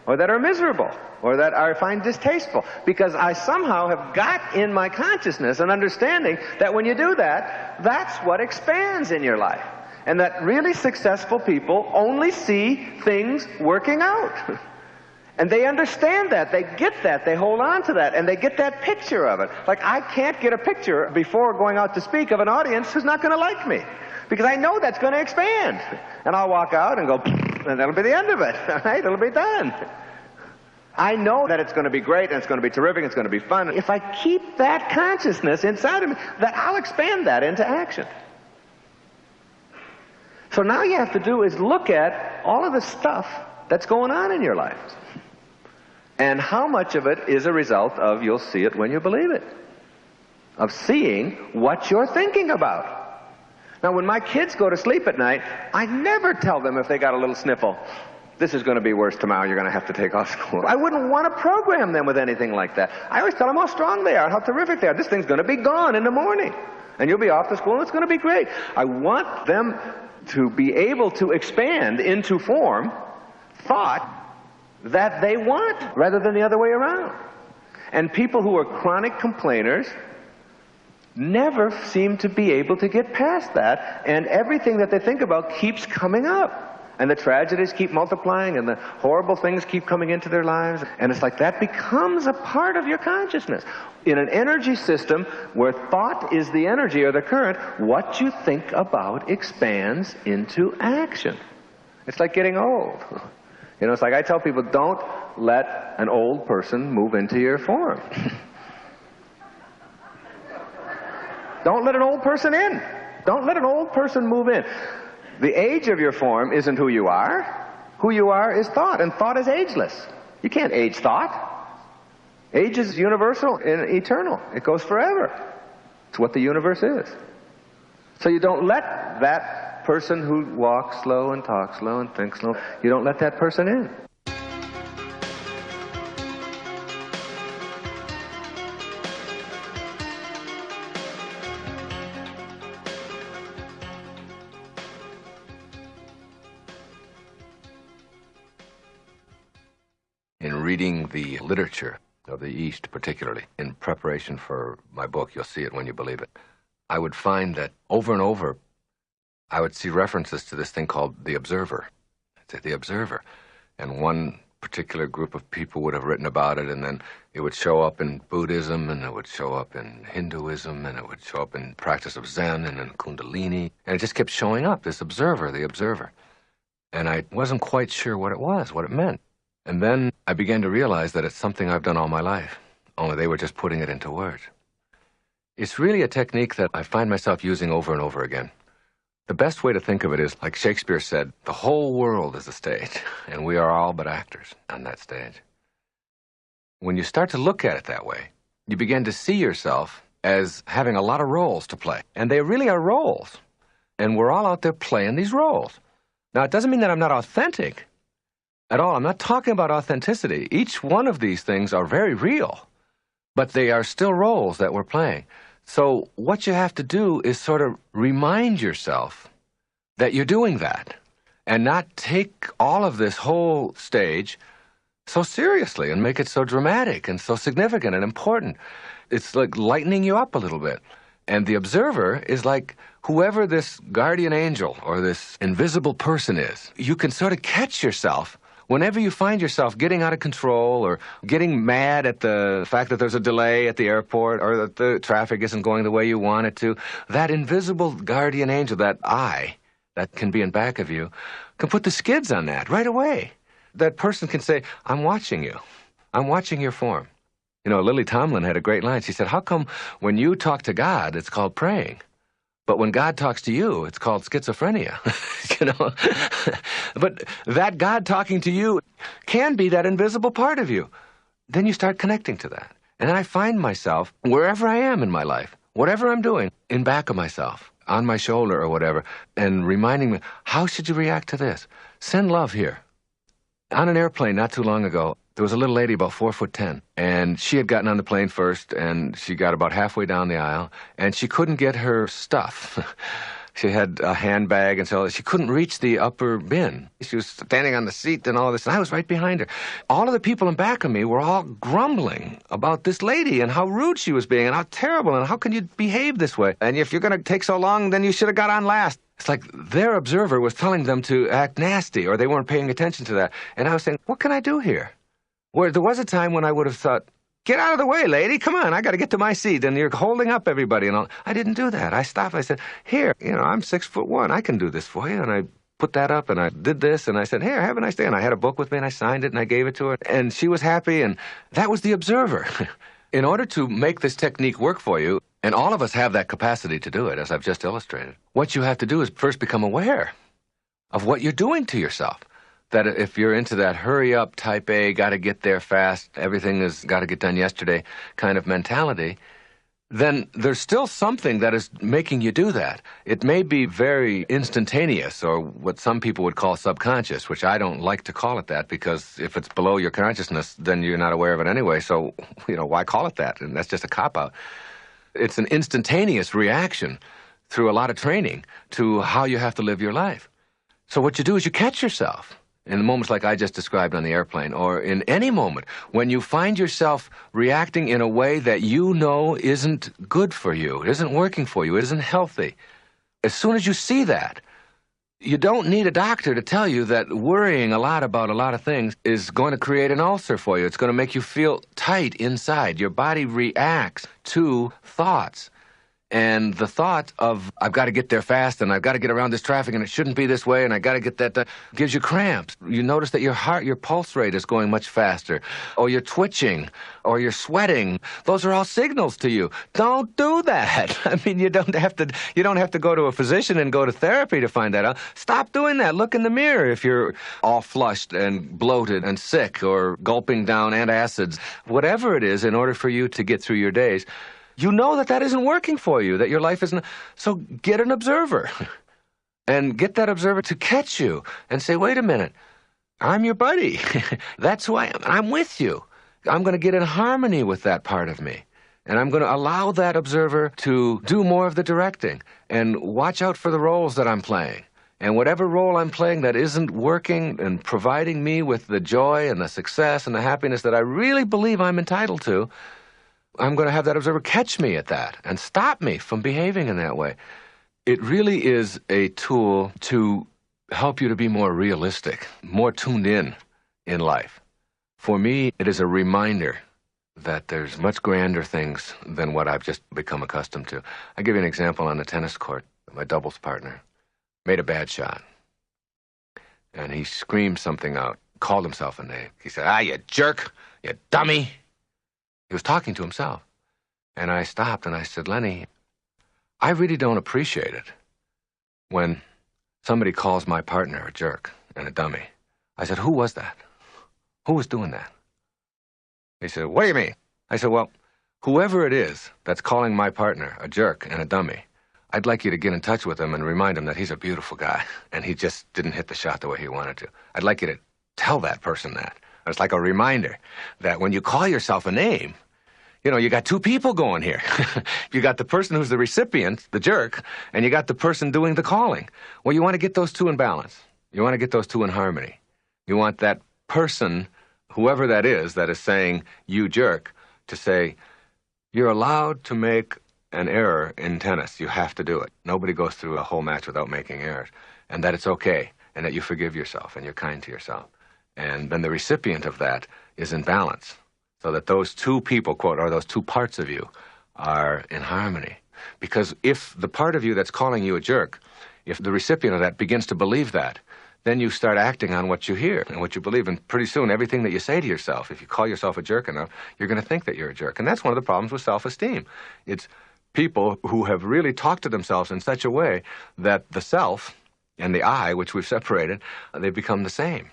or that are miserable, or that I find distasteful, because I somehow have got in my consciousness an understanding that when you do that, that's what expands in your life. And that really successful people only see things working out. And they understand that, they get that, they hold on to that, and they get that picture of it. Like, I can't get a picture before going out to speak of an audience who's not going to like me, because I know that's going to expand. And I'll walk out and go, and that'll be the end of it, all right? It'll be done. I know that it's going to be great, and it's going to be terrific, and it's going to be fun. If I keep that consciousness inside of me, that I'll expand that into action. So now you have to do is look at all of the stuff that's going on in your life. And how much of it is a result of, you'll see it when you believe it, of seeing what you're thinking about. Now, when my kids go to sleep at night, I never tell them if they got a little sniffle, this is going to be worse tomorrow, you're going to have to take off school. I wouldn't want to program them with anything like that. I always tell them how strong they are, how terrific they are. This thing's going to be gone in the morning, and you'll be off to school, and it's going to be great. I want them to be able to expand into form thought that they want, rather than the other way around. And people who are chronic complainers never seem to be able to get past that, and everything that they think about keeps coming up. And the tragedies keep multiplying, and the horrible things keep coming into their lives. And it's like that becomes a part of your consciousness. In an energy system where thought is the energy or the current, what you think about expands into action. It's like getting old. You know, it's like I tell people, don't let an old person move into your form. Don't let an old person in. Don't let an old person move in. The age of your form isn't who you are. Who you are is thought, and thought is ageless. You can't age thought. Age is universal and eternal. It goes forever. It's what the universe is. So you don't let that person who walks slow and talks slow and thinks slow, you don't let that person in. In reading the literature of the East, particularly, in preparation for my book, you'll see it when you believe it, I would find that over and over, I would see references to this thing called the observer. The observer. And one particular group of people would have written about it, and then it would show up in Buddhism, and it would show up in Hinduism, and it would show up in practice of Zen and in Kundalini. And it just kept showing up, this observer, the observer. And I wasn't quite sure what it was, what it meant. And then I began to realize that it's something I've done all my life, only they were just putting it into words. It's really a technique that I find myself using over and over again. The best way to think of it is, like Shakespeare said, the whole world is a stage, and we are all but actors on that stage. When you start to look at it that way, you begin to see yourself as having a lot of roles to play. And they really are roles. And we're all out there playing these roles. Now, it doesn't mean that I'm not authentic at all. I'm not talking about authenticity. Each one of these things are very real, but they are still roles that we're playing. So what you have to do is sort of remind yourself that you're doing that and not take all of this whole stage so seriously and make it so dramatic and so significant and important. It's like lightening you up a little bit. And the observer is like whoever this guardian angel or this invisible person is. You can sort of catch yourself whenever you find yourself getting out of control or getting mad at the fact that there's a delay at the airport or that the traffic isn't going the way you want it to, that invisible guardian angel, that eye that can be in back of you, can put the skids on that right away. That person can say, I'm watching you. I'm watching your form. You know, Lily Tomlin had a great line. She said, how come when you talk to God, it's called praying? But when God talks to you, it's called schizophrenia, you know. But that God talking to you can be that invisible part of you. Then you start connecting to that. And then I find myself, wherever I am in my life, whatever I'm doing, in back of myself, on my shoulder or whatever, and reminding me, how should you react to this? Send love here. On an airplane not too long ago, there was a little lady about 4'10", and she had gotten on the plane first, and she got about halfway down the aisle, and she couldn't get her stuff She had a handbag and so she couldn't reach the upper bin. She was standing on the seat and all this, and I was right behind her. All of the people in back of me were all grumbling about this lady and how rude she was being and how terrible and how can you behave this way? And if you're going to take so long, then you should have got on last. It's like their observer was telling them to act nasty or they weren't paying attention to that. And I was saying, what can I do here? Where there was a time when I would have thought, get out of the way, lady. Come on, I got to get to my seat. And you're holding up everybody and all. I didn't do that. I stopped. I said, here, I'm 6'1". I can do this for you. And I put that up and I did this. And I said, here, have a nice day. And I had a book with me and I signed it and I gave it to her. And she was happy. And that was the observer. In order to make this technique work for you, and all of us have that capacity to do it, as I've just illustrated, what you have to do is first become aware of what you're doing to yourself. That if you're into that hurry up, type A, got to get there fast, everything has got to get done yesterday kind of mentality, then there's still something that is making you do that. It may be very instantaneous, or what some people would call subconscious, which I don't like to call it that, because if it's below your consciousness, then you're not aware of it anyway, so, why call it that? And that's just a cop-out. It's an instantaneous reaction through a lot of training to how you have to live your life. So what you do is you catch yourself in the moments like I just described on the airplane, or in any moment when you find yourself reacting in a way that you know isn't good for you, it isn't working for you, it isn't healthy. As soon as you see that, you don't need a doctor to tell you that worrying a lot about a lot of things is going to create an ulcer for you. It's going to make you feel tight inside. Your body reacts to thoughts. And the thought of, I've got to get there fast, and I've got to get around this traffic, and it shouldn't be this way, and I've got to get that done, gives you cramps. You notice that your pulse rate is going much faster, or you're twitching, or you're sweating. Those are all signals to you. Don't do that. I mean, you don't have to go to a physician and go to therapy to find that out. Stop doing that. Look in the mirror if you're all flushed and bloated and sick, or gulping down antacids, whatever it is, in order for you to get through your days. You know that isn't working for you, that your life isn't. So get an observer and get that observer to catch you and say, wait a minute, I'm your buddy. That's who I am. I'm with you. I'm going to get in harmony with that part of me. And I'm going to allow that observer to do more of the directing and watch out for the roles that I'm playing. And whatever role I'm playing that isn't working and providing me with the joy and the success and the happiness that I really believe I'm entitled to, I'm going to have that observer catch me at that and stop me from behaving in that way. It really is a tool to help you to be more realistic, more tuned in life. For me, it is a reminder that there's much grander things than what I've just become accustomed to. I'll give you an example on the tennis court. My doubles partner made a bad shot, and he screamed something out, called himself a name. He said, you jerk, you dummy. He was talking to himself. And I stopped and I said, Lenny, I really don't appreciate it when somebody calls my partner a jerk and a dummy. I said, who was that? Who was doing that? He said, what do you mean? I said, well, whoever it is that's calling my partner a jerk and a dummy, I'd like you to get in touch with him and remind him that he's a beautiful guy and he just didn't hit the shot the way he wanted to. I'd like you to tell that person that. It's like a reminder that when you call yourself a name, you got two people going here. You got the person who's the recipient, the jerk, and you got the person doing the calling. Well, you want to get those two in balance. You want to get those two in harmony. You want that person, whoever that is saying, you jerk, to say, you're allowed to make an error in tennis. You have to do it. Nobody goes through a whole match without making errors. And that it's okay, and that you forgive yourself, and you're kind to yourself. And then the recipient of that is in balance, so that those two people, quote, or those two parts of you are in harmony. Because if the part of you that's calling you a jerk, if the recipient of that begins to believe that, then you start acting on what you hear and what you believe. And pretty soon, everything that you say to yourself, if you call yourself a jerk enough, you're going to think that you're a jerk. And that's one of the problems with self-esteem. It's people who have really talked to themselves in such a way that the self and the I, which we've separated, they become the same.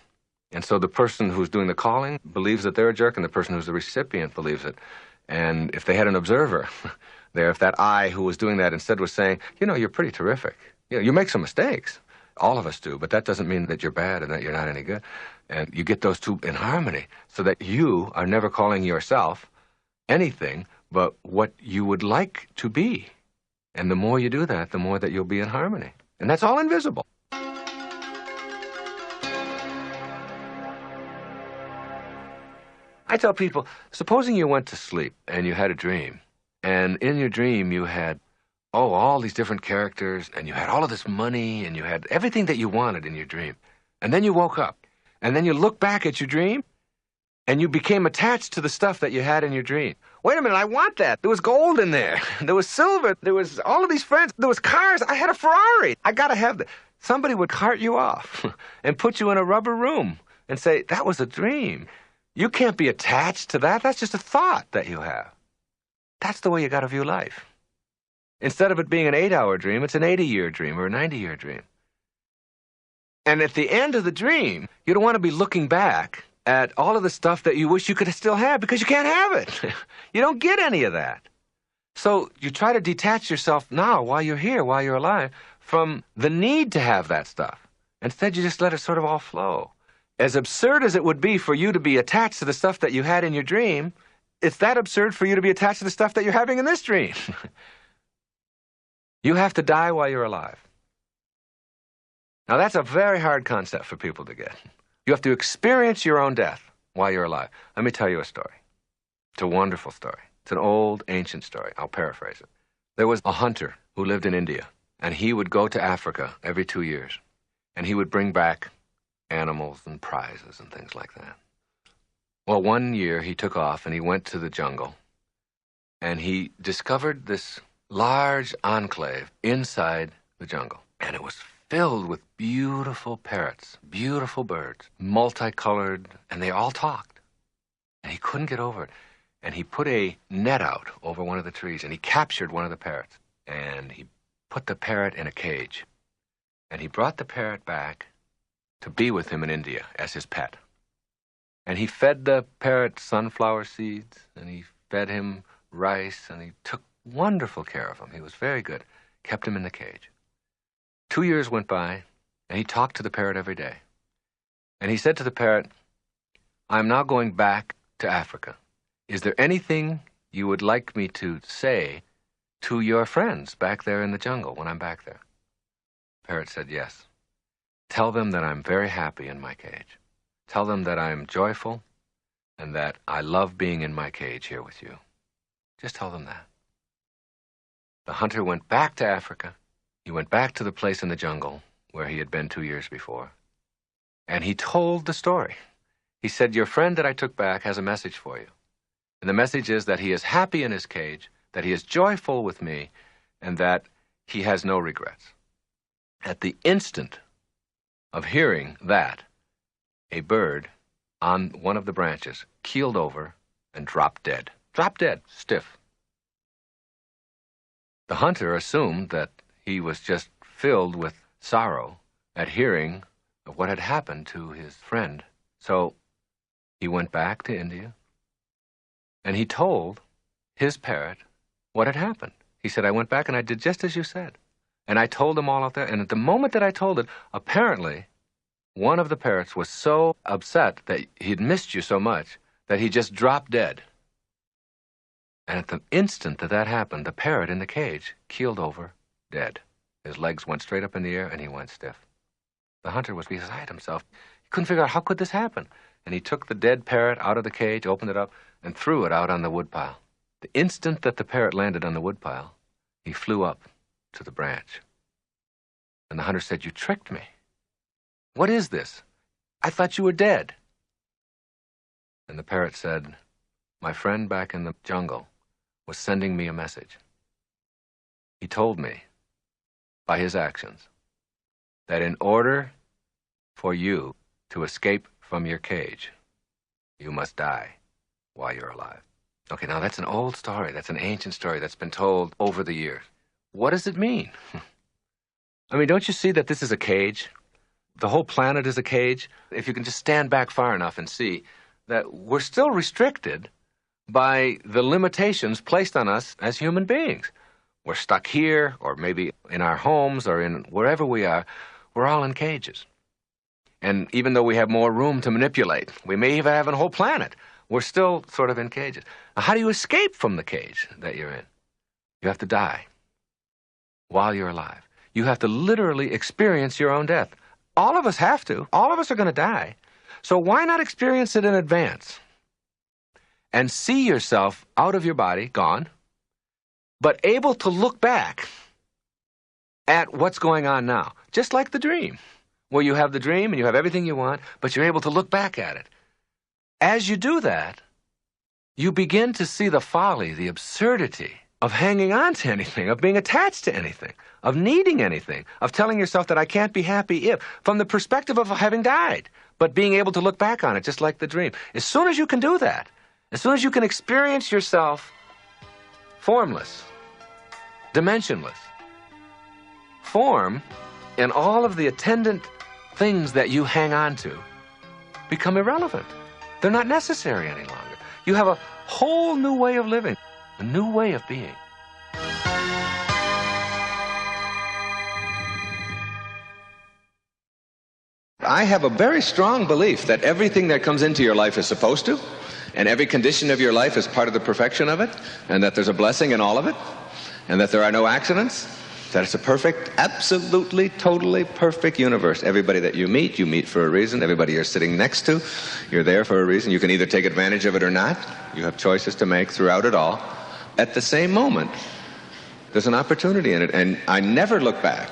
And so the person who's doing the calling believes that they're a jerk, and the person who's the recipient believes it. And if they had an observer there, if that I who was doing that instead was saying, you're pretty terrific. You make some mistakes. All of us do, but that doesn't mean that you're bad and that you're not any good. And you get those two in harmony so that you are never calling yourself anything but what you would like to be. And the more you do that, the more that you'll be in harmony. And that's all invisible. I tell people, supposing you went to sleep and you had a dream, and in your dream you had, all these different characters, and you had all of this money, and you had everything that you wanted in your dream. And then you woke up, and then you look back at your dream, and you became attached to the stuff that you had in your dream. Wait a minute, I want that. There was gold in there. There was silver. There was all of these friends. There was cars. I had a Ferrari. I got to have that. Somebody would cart you off and put you in a rubber room and say, that was a dream. You can't be attached to that. That's just a thought that you have. That's the way you got to view life. Instead of it being an 8-hour dream, it's an 80-year dream or a 90-year dream. And at the end of the dream, you don't want to be looking back at all of the stuff that you wish you could still have because you can't have it. You don't get any of that. So you try to detach yourself now while you're here, while you're alive, from the need to have that stuff. Instead, you just let it sort of all flow. As absurd as it would be for you to be attached to the stuff that you had in your dream, it's that absurd for you to be attached to the stuff that you're having in this dream. You have to die while you're alive. Now, that's a very hard concept for people to get. You have to experience your own death while you're alive. Let me tell you a story. It's a wonderful story. It's an old, ancient story. I'll paraphrase it. There was a hunter who lived in India, and he would go to Africa every 2 years, and he would bring back animals and prizes and things like that. Well, one year he took off, and he went to the jungle, and he discovered this large enclave inside the jungle, and it was filled with beautiful parrots, beautiful birds, multicolored, and they all talked. And he couldn't get over it. And he put a net out over one of the trees, and he captured one of the parrots. And he put the parrot in a cage. And he brought the parrot back to be with him in India as his pet. And he fed the parrot sunflower seeds, and he fed him rice, and he took wonderful care of him. He was very good. Kept him in the cage. 2 years went by, and he talked to the parrot every day. And he said to the parrot, I'm now going back to Africa. Is there anything you would like me to say to your friends back there in the jungle when I'm back there? The parrot said, yes. Tell them that I'm very happy in my cage. Tell them that I'm joyful and that I love being in my cage here with you. Just tell them that. The hunter went back to Africa. He went back to the place in the jungle where he had been 2 years before. And he told the story. He said, your friend that I took back has a message for you. And the message is that he is happy in his cage, that he is joyful with me, and that he has no regrets. At the instant of hearing that, a bird on one of the branches keeled over and dropped dead. Dropped dead, stiff. The hunter assumed that he was just filled with sorrow at hearing of what had happened to his friend. So he went back to India, and he told his parrot what had happened. He said, I went back and I did just as you said. And I told them all out there, and at the moment that I told it, apparently one of the parrots was so upset that he'd missed you so much that he just dropped dead. And at the instant that that happened, the parrot in the cage keeled over, dead. His legs went straight up in the air, and he went stiff. The hunter was beside himself. He couldn't figure out how could this happen. And he took the dead parrot out of the cage, opened it up, and threw it out on the woodpile. The instant that the parrot landed on the woodpile, he flew up to the branch. And the hunter said, you tricked me. What is this? I thought you were dead. And the parrot said, my friend back in the jungle was sending me a message. He told me, by his actions, that in order for you to escape from your cage, you must die while you're alive. Okay, now that's an old story. That's an ancient story that's been told over the years. What does it mean? I mean, don't you see that this is a cage? The whole planet is a cage. If you can just stand back far enough and see that we're still restricted by the limitations placed on us as human beings. We're stuck here, or maybe in our homes, or in wherever we are. We're all in cages. And even though we have more room to manipulate, we may even have a whole planet, we're still sort of in cages. Now, how do you escape from the cage that you're in? You have to die. while you're alive. You have to literally experience your own death. All of us have to. All of us are going to die. So why not experience it in advance? And see yourself out of your body, gone, but able to look back at what's going on now. Just like the dream, where you have the dream and you have everything you want, but you're able to look back at it. As you do that, you begin to see the folly, the absurdity of hanging on to anything, of being attached to anything, of needing anything, of telling yourself that I can't be happy if, from the perspective of having died, but being able to look back on it just like the dream. As soon as you can do that, as soon as you can experience yourself formless, dimensionless, form and all of the attendant things that you hang on to become irrelevant. They're not necessary any longer. You have a whole new way of living, a new way of being. I have a very strong belief that everything that comes into your life is supposed to, and every condition of your life is part of the perfection of it, and that there's a blessing in all of it, and that there are no accidents, that it's a perfect, absolutely, totally perfect universe. Everybody that you meet for a reason. Everybody you're sitting next to, you're there for a reason. You can either take advantage of it or not. You have choices to make throughout it all. At the same moment, there's an opportunity in it, and I never look back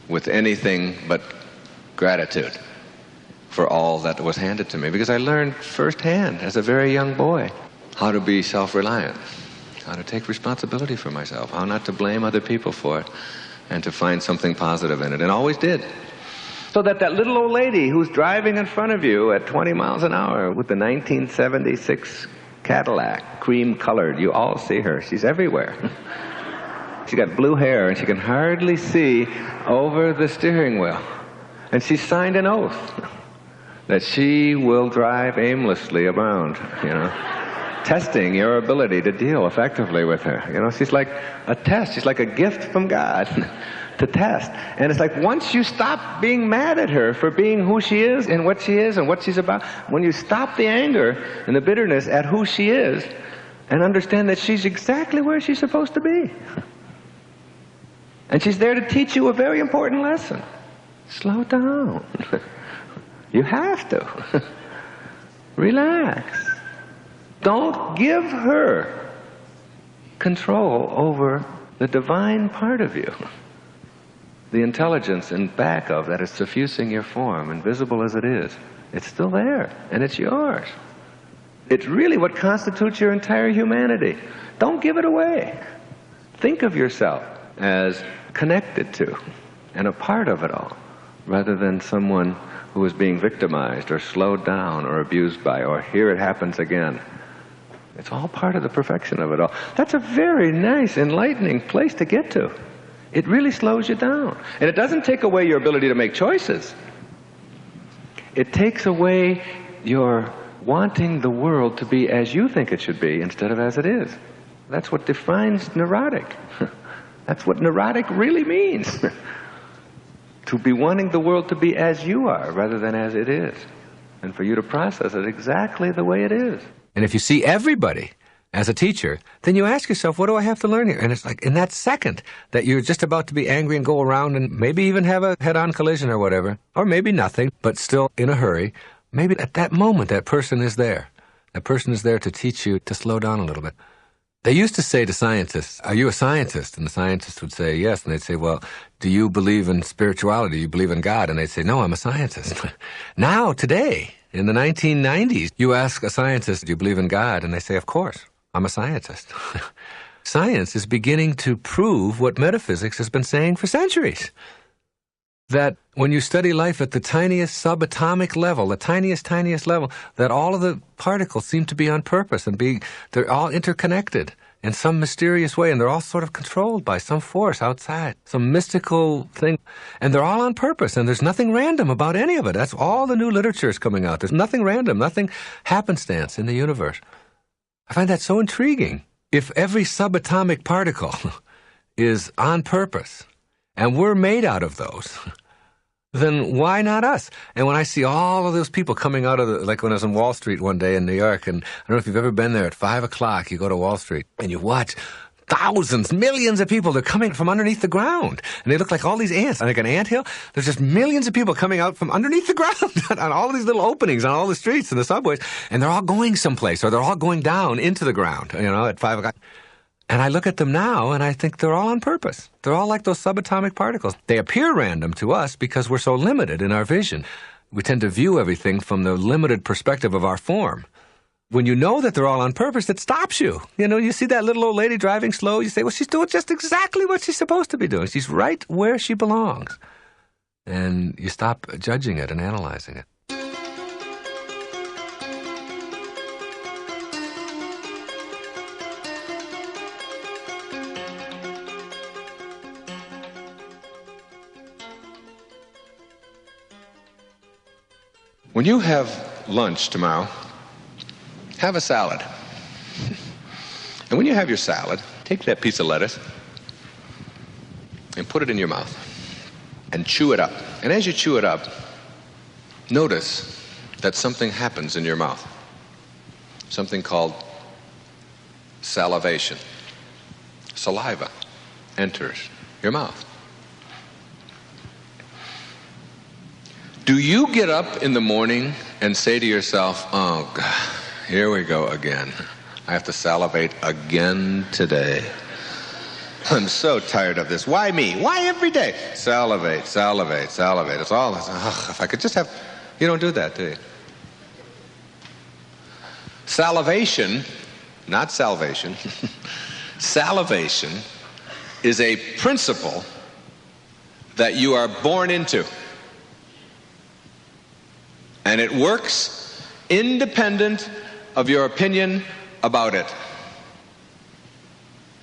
with anything but gratitude for all that was handed to me, because I learned firsthand as a very young boy how to be self-reliant, how to take responsibility for myself, how not to blame other people for it, and to find something positive in it, and always did. So that little old lady who's driving in front of you at 20 miles an hour with the 1976 Cadillac, cream-colored, you all see her, she's everywhere. She's got blue hair, and she can hardly see over the steering wheel. And she signed an oath that she will drive aimlessly around, testing your ability to deal effectively with her. She's like a test. She's like a gift from God to test. And it's like once you stop being mad at her for being who she is and what she's about, when you stop the anger and the bitterness at who she is and understand that she's exactly where she's supposed to be. And she's there to teach you a very important lesson. Slow down. You have to. Relax. Don't give her control over the divine part of you. The intelligence in back of that is suffusing your form, invisible as it is. It's still there, and it's yours. It's really what constitutes your entire humanity. Don't give it away. Think of yourself as connected to and a part of it all, rather than someone who is being victimized or slowed down or abused by, or here it happens again. It's all part of the perfection of it all. That's a very nice, enlightening place to get to. It really slows you down. And it doesn't take away your ability to make choices. It takes away your wanting the world to be as you think it should be instead of as it is. That's what defines neurotic. That's what neurotic really means. To be wanting the world to be as you are rather than as it is. And for you to process it exactly the way it is. And if you see everybody as a teacher, then you ask yourself, what do I have to learn here? And it's like in that second that you're just about to be angry and go around and maybe even have a head-on collision or whatever, or maybe nothing, but still in a hurry, maybe at that moment that person is there. That person is there to teach you to slow down a little bit. They used to say to scientists, are you a scientist? And the scientist would say yes. And they'd say, well, do you believe in spirituality? Do you believe in God? And they'd say, no, I'm a scientist. Now, today, in the 1990s, you ask a scientist, do you believe in God? And they say, of course, I'm a scientist. Science is beginning to prove what metaphysics has been saying for centuries. That when you study life at the tiniest subatomic level, the tiniest level, that all of the particles seem to be on purpose and they're all interconnected in some mysterious way, and they're all sort of controlled by some force outside, some mystical thing, and they're all on purpose, and there's nothing random about any of it. That's all the new literature is coming out. There's nothing random, nothing happenstance in the universe. I find that so intriguing. If every subatomic particle is on purpose, and we're made out of those, then why not us? And when I see all of those people coming out of like when I was on Wall Street one day in New York, and I don't know if you've ever been there, at 5 o'clock, you go to Wall Street, and you watch thousands, millions of people. They're coming from underneath the ground. And they look like all these ants. Like an anthill. There's just millions of people coming out from underneath the ground on all these little openings on all the streets and the subways. And they're all going someplace, or they're all going down into the ground, at 5 o'clock. And I look at them now, and I think they're all on purpose. They're all like those subatomic particles. They appear random to us because we're so limited in our vision. We tend to view everything from the limited perspective of our form. When you know that they're all on purpose, it stops you. You see that little old lady driving slow, you say, well, she's doing just exactly what she's supposed to be doing. She's right where she belongs. And you stop judging it and analyzing it. When you have lunch tomorrow, have a salad. And when you have your salad, take that piece of lettuce and put it in your mouth and chew it up. And as you chew it up, notice that something happens in your mouth. Something called salivation. Saliva enters your mouth. Do you get up in the morning and say to yourself, oh, God, here we go again. I have to salivate again today. I'm so tired of this. Why me? Why every day? Salivate, salivate, salivate. It's all, if I could just have... You don't do that, do you? Salivation, not salvation, salivation is a principle that you are born into. And it works independent of your opinion about it.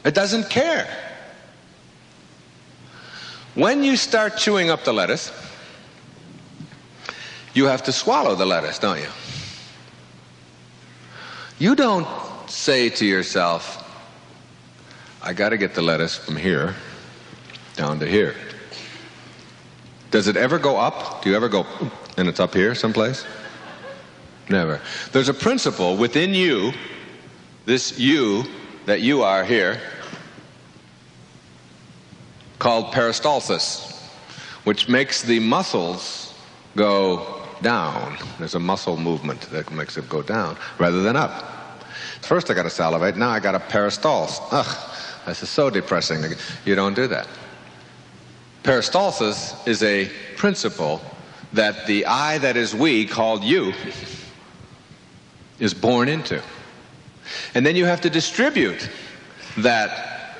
It doesn't care. When you start chewing up the lettuce, you have to swallow the lettuce, don't you? You don't say to yourself, I got to get the lettuce from here down to here. Does it ever go up? Do you ever go, and it's up here someplace? Never. There's a principle within you, this you that you are here, called peristalsis, which makes the muscles go down. There's a muscle movement that makes it go down rather than up. First I got to salivate, now I got to peristalse. Ugh, this is so depressing. You don't do that. Peristalsis is a principle that the I that is we, called you, is born into. And then you have to distribute that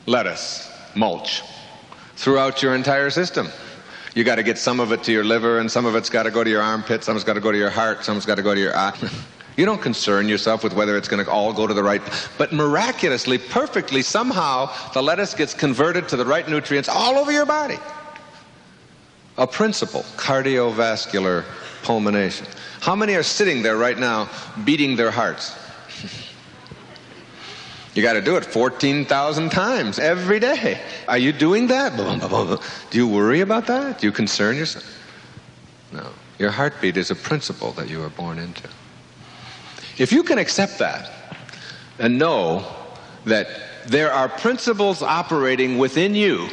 lettuce, mulch, throughout your entire system. You got to get some of it to your liver, and some of it's got to go to your armpit, some of it's got to go to your heart, some of it's got to go to your eye. You don't concern yourself with whether it's going to all go to the right, but miraculously, perfectly, somehow, the lettuce gets converted to the right nutrients all over your body. A principle, cardiovascular pulmonation. How many are sitting there right now beating their hearts? You got to do it 14,000 times every day. Are you doing that? Do you worry about that? Do you concern yourself? No. Your heartbeat is a principle that you were born into. If you can accept that and know that there are principles operating within you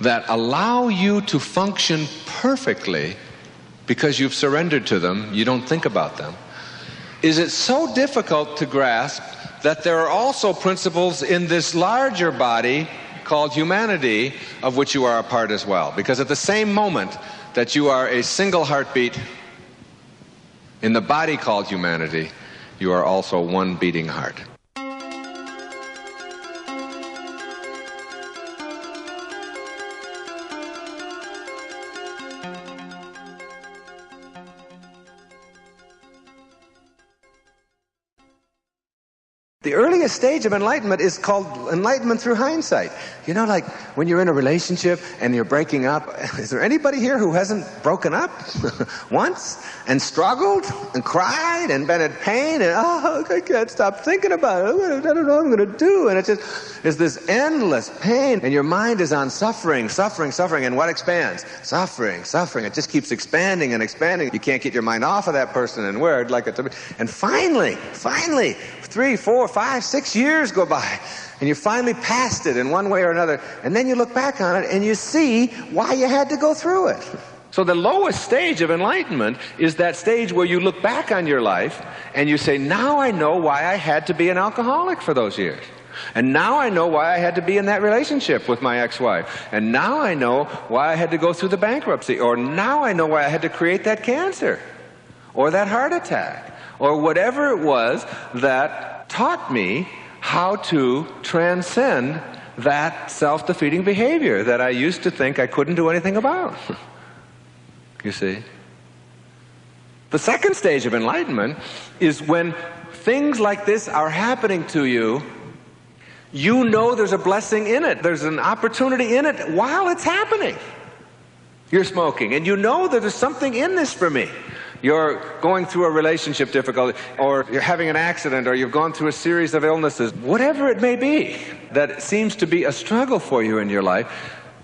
that allow you to function perfectly because you've surrendered to them, you don't think about them, is it so difficult to grasp that there are also principles in this larger body called humanity, of which you are a part as well? Because at the same moment that you are a single heartbeat in the body called humanity, you are also one beating heart. The earliest stage of enlightenment is called enlightenment through hindsight. You know, like when you're in a relationship and you're breaking up, is there anybody here who hasn't broken up once and struggled and cried and been in pain and, oh, I can't stop thinking about it. I don't know what I'm going to do. And it's this endless pain, and your mind is on suffering, suffering, suffering. And what expands? Suffering, suffering. It just keeps expanding and expanding. You can't get your mind off of that person and where I'd like it to be. And finally, 3, 4, 5, 6 years go by, and you finally passed it in one way or another, and then you look back on it and you see why you had to go through it. So the lowest stage of enlightenment is that stage where you look back on your life and you say, now I know why I had to be an alcoholic for those years. And now I know why I had to be in that relationship with my ex-wife. And now I know why I had to go through the bankruptcy. Or now I know why I had to create that cancer. Or that heart attack. Or whatever it was that taught me how to transcend that self-defeating behavior that I used to think I couldn't do anything about. You see? The second stage of enlightenment is when things like this are happening to you. You know there's a blessing in it. There's an opportunity in it while it's happening. You're smoking, and you know that there's something in this for me. You're going through a relationship difficulty, or you're having an accident, or you've gone through a series of illnesses. Whatever it may be that seems to be a struggle for you in your life,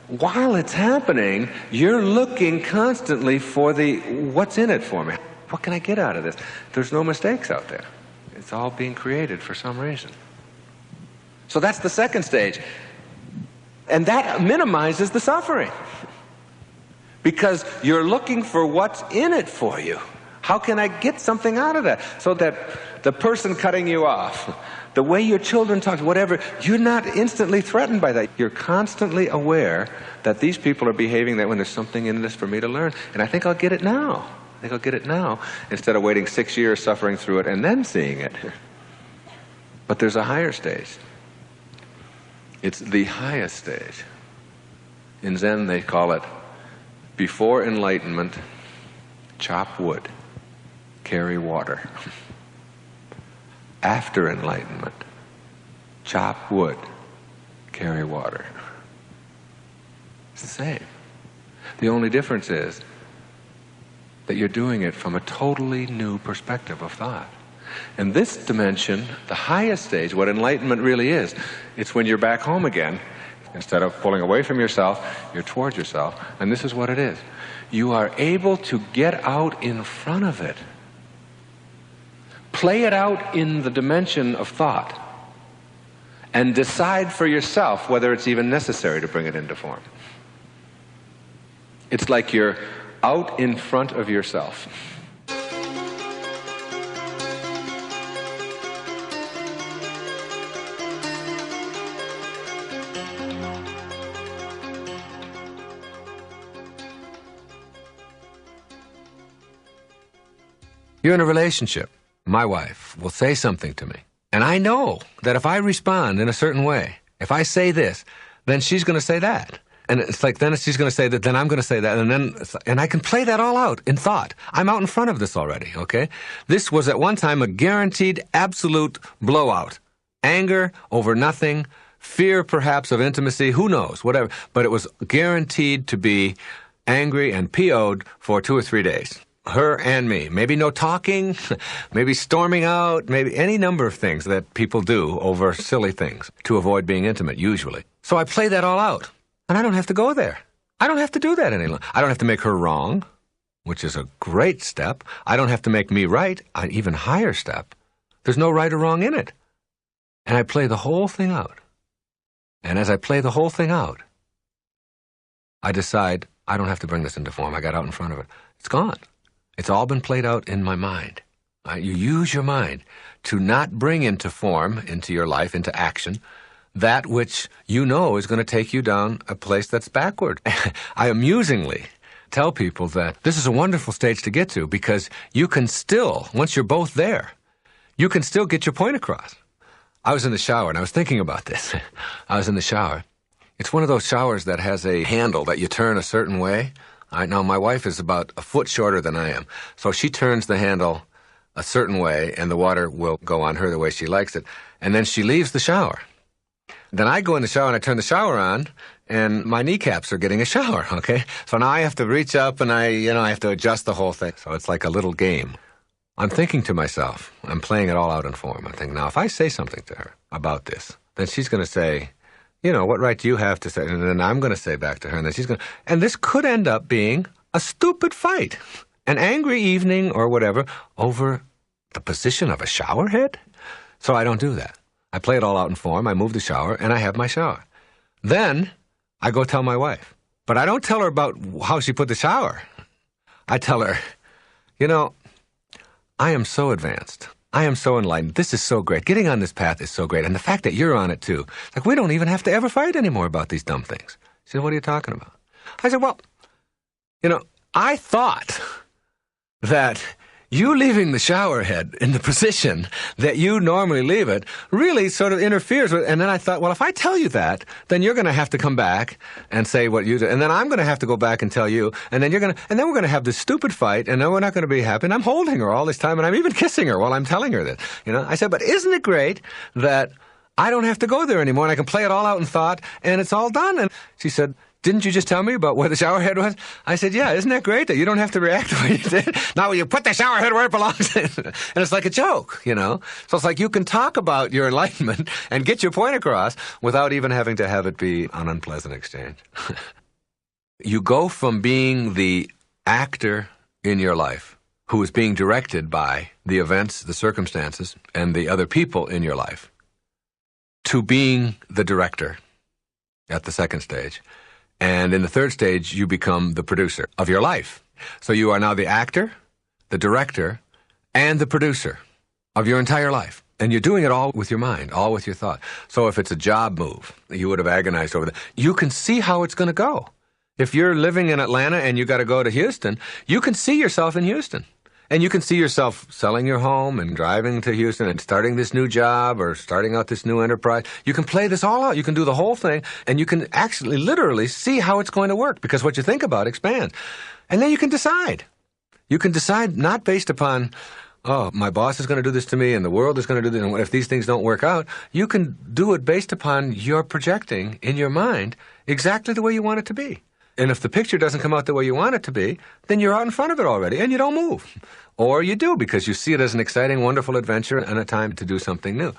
while it's happening, you're looking constantly for what's in it for me? What can I get out of this? There's no mistakes out there. It's all being created for some reason. So that's the second stage. And that minimizes the suffering. Because you're looking for what's in it for you. How can I get something out of that? So that the person cutting you off, the way your children talk, whatever, you're not instantly threatened by that. You're constantly aware that these people are behaving that when there's something in this for me to learn. And I think I'll get it now. I think I'll get it now. Instead of waiting 6 years suffering through it and then seeing it. But there's a higher stage. It's the highest stage. In Zen they call it, before enlightenment, chop wood, carry water. After enlightenment, chop wood, carry water. It's the same. The only difference is that you're doing it from a totally new perspective of thought. And this dimension, the highest stage, what enlightenment really is, it's when you're back home again. Instead of pulling away from yourself, you're toward yourself. And this is what it is. You are able to get out in front of it. Play it out in the dimension of thought. And decide for yourself whether it's even necessary to bring it into form. It's like you're out in front of yourself. You're in a relationship. My wife will say something to me. And I know that if I respond in a certain way, if I say this, then she's going to say that. And it's like, then she's going to say that, then I'm going to say that, and I can play that all out in thought. I'm out in front of this already, okay? This was at one time a guaranteed, absolute blowout. Anger over nothing, fear perhaps of intimacy, who knows, whatever. But it was guaranteed to be angry and PO'd for 2 or 3 days. Her and me. Maybe no talking, maybe storming out, maybe any number of things that people do over silly things to avoid being intimate, usually. So I play that all out. And I don't have to go there. I don't have to do that any longer. I don't have to make her wrong, which is a great step. I don't have to make me right, an even higher step. There's no right or wrong in it. And I play the whole thing out. And as I play the whole thing out, I decide I don't have to bring this into form. I got out in front of it. It's gone. It's all been played out in my mind. You use your mind to not bring into form, into your life, into action, that which you know is going to take you down a place that's backward. I amusingly tell people that this is a wonderful stage to get to because you can still, once you're both there, you can still get your point across. I was in the shower and I was thinking about this. I was in the shower. It's one of those showers that has a handle that you turn a certain way. Now, my wife is about a foot shorter than I am, so she turns the handle a certain way, and the water will go on her the way she likes it, and then she leaves the shower. Then I go in the shower, and I turn the shower on, and my kneecaps are getting a shower, okay? So now I have to reach up, and I have to adjust the whole thing. So it's like a little game. I'm thinking to myself, I'm playing it all out in form. I'm thinking, now, if I say something to her about this, then she's going to say, what right do you have to say? And then I'm going to say back to her, and then she's going to... And this could end up being a stupid fight, an angry evening or whatever, over the position of a shower head. So I don't do that. I play it all out in form, I move the shower, and I have my shower. Then I go tell my wife. But I don't tell her about how she put the shower. I tell her, you know, I am so advanced. I am so enlightened. This is so great. Getting on this path is so great. And the fact that you're on it, too. Like, we don't even have to ever fight anymore about these dumb things. She said, what are you talking about? I said, well, you know, I thought that you leaving the shower head in the position that you normally leave it really sort of interferes with, and then I thought, well, if I tell you that, then you're going to have to come back and say what you do, and then I'm going to have to go back and tell you, and then and then we're going to have this stupid fight, and then we're not going to be happy, and I'm holding her all this time, and I'm even kissing her while I'm telling her this, you know? I said, but isn't it great that I don't have to go there anymore, and I can play it all out in thought, and it's all done? And she said, didn't you just tell me about where the shower head was? I said, yeah, isn't that great that you don't have to react the way you did? Now you put the shower head where it belongs. And it's like a joke, you know? So it's like you can talk about your enlightenment and get your point across without even having to have it be an unpleasant exchange. You go from being the actor in your life who is being directed by the events, the circumstances, and the other people in your life to being the director at the second stage. And in the third stage, you become the producer of your life. So you are now the actor, the director, and the producer of your entire life. And you're doing it all with your mind, all with your thought. So if it's a job move, you would have agonized over that. You can see how it's going to go. If you're living in Atlanta and you got to go to Houston, you can see yourself in Houston. And you can see yourself selling your home and driving to Houston and starting this new job or starting out this new enterprise. You can play this all out. You can do the whole thing, and you can actually literally see how it's going to work because what you think about expands. And then you can decide. You can decide not based upon, oh, my boss is going to do this to me and the world is going to do this, and if these things don't work out, you can do it based upon your projecting in your mind exactly the way you want it to be. And if the picture doesn't come out the way you want it to be, then you're out in front of it already, and you don't move. Or you do, because you see it as an exciting, wonderful adventure and a time to do something new.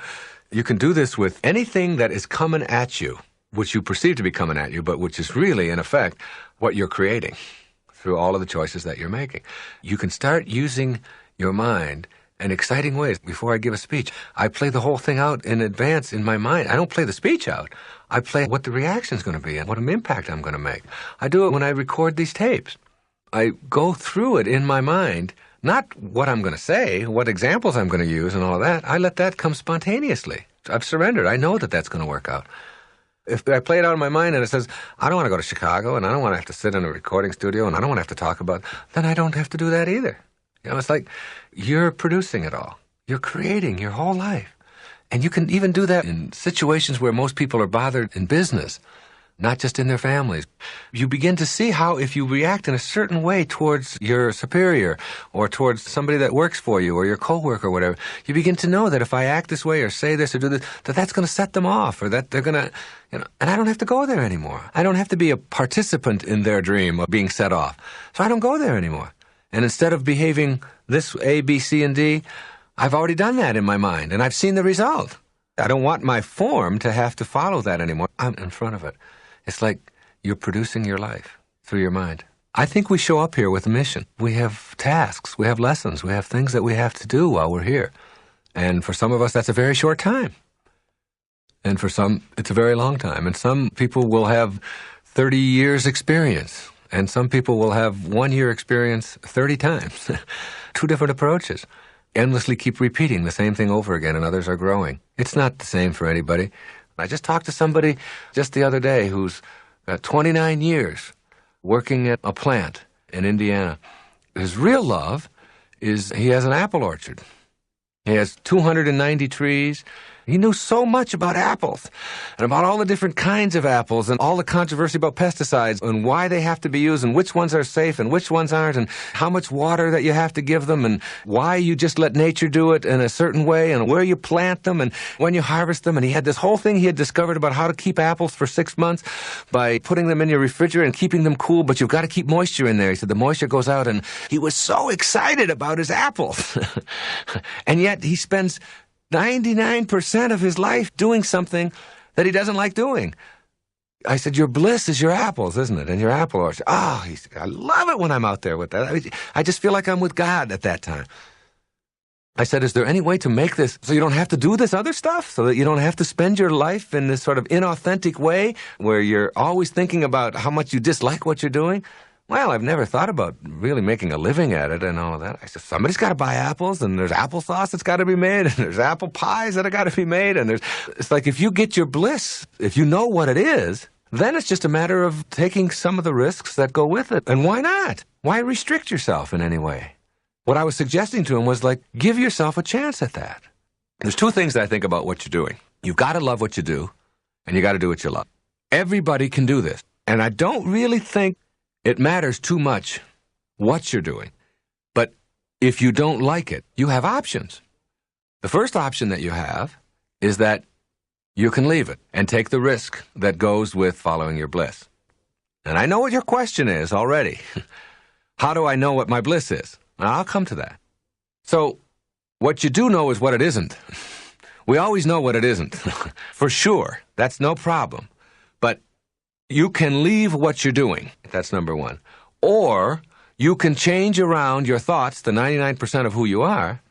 You can do this with anything that is coming at you, which you perceive to be coming at you, but which is really, in effect, what you're creating through all of the choices that you're making. You can start using your mind in exciting ways. Before I give a speech, I play the whole thing out in advance in my mind. I don't play the speech out. I play what the reaction's going to be and what an impact I'm going to make. I do it when I record these tapes. I go through it in my mind, not what I'm going to say, what examples I'm going to use and all of that. I let that come spontaneously. I've surrendered. I know that that's going to work out. If I play it out in my mind and it says, I don't want to go to Chicago and I don't want to have to sit in a recording studio and I don't want to have to talk about it, then I don't have to do that either. You know, it's like you're producing it all. You're creating your whole life. And you can even do that in situations where most people are bothered in business, not just in their families. You begin to see how if you react in a certain way towards your superior or towards somebody that works for you or your coworker or whatever, you begin to know that if I act this way or say this or do this, that that's going to set them off or that they're going to, you know, and I don't have to go there anymore. I don't have to be a participant in their dream of being set off. So I don't go there anymore. And instead of behaving this A, B, C, and D, I've already done that in my mind, and I've seen the result. I don't want my form to have to follow that anymore. I'm in front of it. It's like you're producing your life through your mind. I think we show up here with a mission. We have tasks, we have lessons, we have things that we have to do while we're here. And for some of us, that's a very short time. And for some, it's a very long time. And some people will have 30 years experience. And some people will have 1 year experience 30 times. Two different approaches. Endlessly keep repeating the same thing over again, and others are growing. It's not the same for anybody. I just talked to somebody just the other day who's got 29 years working at a plant in Indiana. His real love is he has an apple orchard. He has 290 trees. He knew so much about apples and about all the different kinds of apples and all the controversy about pesticides and why they have to be used and which ones are safe and which ones aren't and how much water that you have to give them and why you just let nature do it in a certain way and where you plant them and when you harvest them. And he had this whole thing he had discovered about how to keep apples for 6 months by putting them in your refrigerator and keeping them cool, but you've got to keep moisture in there. He said the moisture goes out, and he was so excited about his apples. And yet he spends 99% of his life doing something that he doesn't like doing. I said, your bliss is your apples, isn't it? And your apple orchard. Oh, he said, I love it when I'm out there with that. I just feel like I'm with God at that time. I said, is there any way to make this so you don't have to do this other stuff? So that you don't have to spend your life in this sort of inauthentic way where you're always thinking about how much you dislike what you're doing? Well, I've never thought about really making a living at it and all of that. I said, somebody's got to buy apples, and there's applesauce that's got to be made, and there's apple pies that have got to be made, and it's like if you get your bliss, if you know what it is, then it's just a matter of taking some of the risks that go with it. And why not? Why restrict yourself in any way? What I was suggesting to him was, like, give yourself a chance at that. There's two things that I think about what you're doing. You've got to love what you do, and you got to do what you love. Everybody can do this. And I don't really think it matters too much what you're doing. But if you don't like it, you have options. The first option that you have is that you can leave it and take the risk that goes with following your bliss. And I know what your question is already. How do I know what my bliss is? Now, I'll come to that. So, what you do know is what it isn't. We always know what it isn't. For sure. That's no problem. But you can leave what you're doing. That's number one. Or you can change around your thoughts, the 99% of who you are,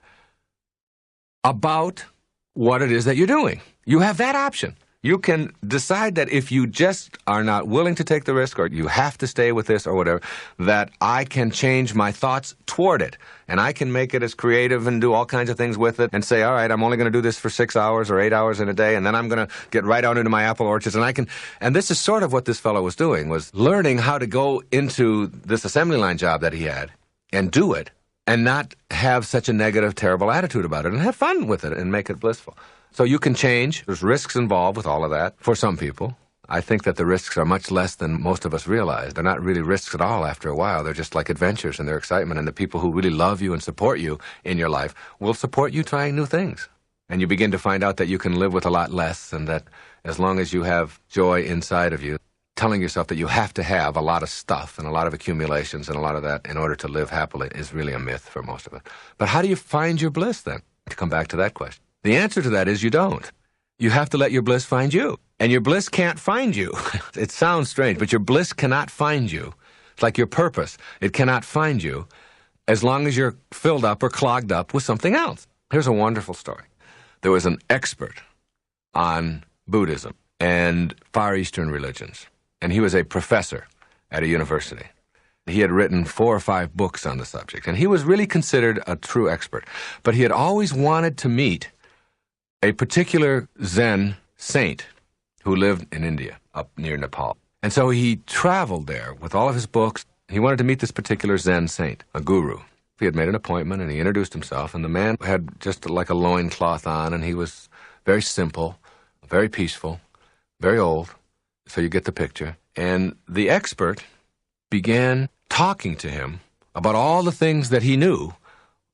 about what it is that you're doing. You have that option. You can decide that if you just are not willing to take the risk, or you have to stay with this or whatever, that I can change my thoughts toward it. And I can make it as creative and do all kinds of things with it and say, all right, I'm only going to do this for 6 hours or 8 hours in a day, and then I'm going to get right out into my apple orchards. And this is sort of what this fellow was doing, was learning how to go into this assembly line job that he had and do it and not have such a negative, terrible attitude about it and have fun with it and make it blissful. So you can change. There's risks involved with all of that for some people. I think that the risks are much less than most of us realize. They're not really risks at all after a while. They're just like adventures and their excitement. And the people who really love you and support you in your life will support you trying new things. And you begin to find out that you can live with a lot less, and that as long as you have joy inside of you, telling yourself that you have to have a lot of stuff and a lot of accumulations and a lot of that in order to live happily is really a myth for most of us. But how do you find your bliss then? To come back to that question. The answer to that is you don't. You have to let your bliss find you. And your bliss can't find you. It sounds strange, but your bliss cannot find you. It's like your purpose. It cannot find you as long as you're filled up or clogged up with something else. Here's a wonderful story. There was an expert on Buddhism and Far Eastern religions, and he was a professor at a university. He had written 4 or 5 books on the subject, and he was really considered a true expert. But he had always wanted to meet a particular Zen saint who lived in India, up near Nepal. And so he traveled there with all of his books. He wanted to meet this particular Zen saint, a guru. He had made an appointment, and he introduced himself, and the man had just like a loincloth on, and he was very simple, very peaceful, very old, so you get the picture. And the expert began talking to him about all the things that he knew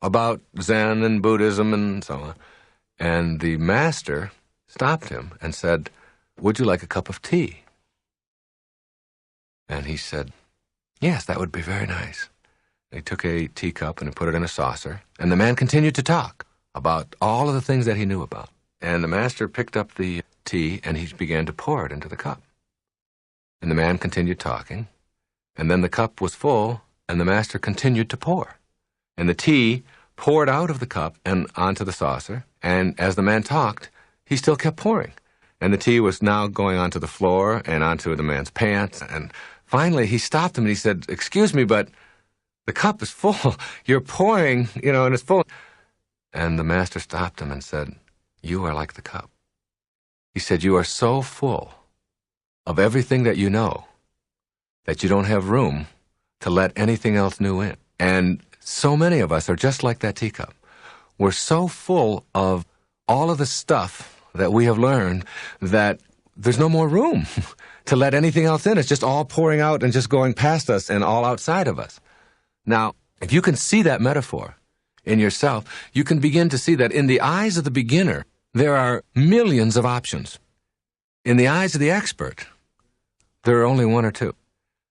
about Zen and Buddhism and so on. And the master stopped him and said, "Would you like a cup of tea?" And he said, "Yes, that would be very nice." He took a teacup and put it in a saucer, and the man continued to talk about all of the things that he knew about. And the master picked up the tea, and he began to pour it into the cup. And the man continued talking, and then the cup was full, and the master continued to pour. And the tea poured out of the cup and onto the saucer, and as the man talked, he still kept pouring. And the tea was now going onto the floor and onto the man's pants, and finally he stopped him and he said, "Excuse me, but the cup is full. You're pouring, and it's full." And the master stopped him and said, "You are like the cup." He said, "You are so full of everything that you know that you don't have room to let anything else new in." And so many of us are just like that teacup. We're so full of all of the stuff that we have learned that there's no more room to let anything else in. It's just all pouring out and just going past us and all outside of us. Now, if you can see that metaphor in yourself, you can begin to see that in the eyes of the beginner, there are millions of options. In the eyes of the expert, there are only 1 or 2.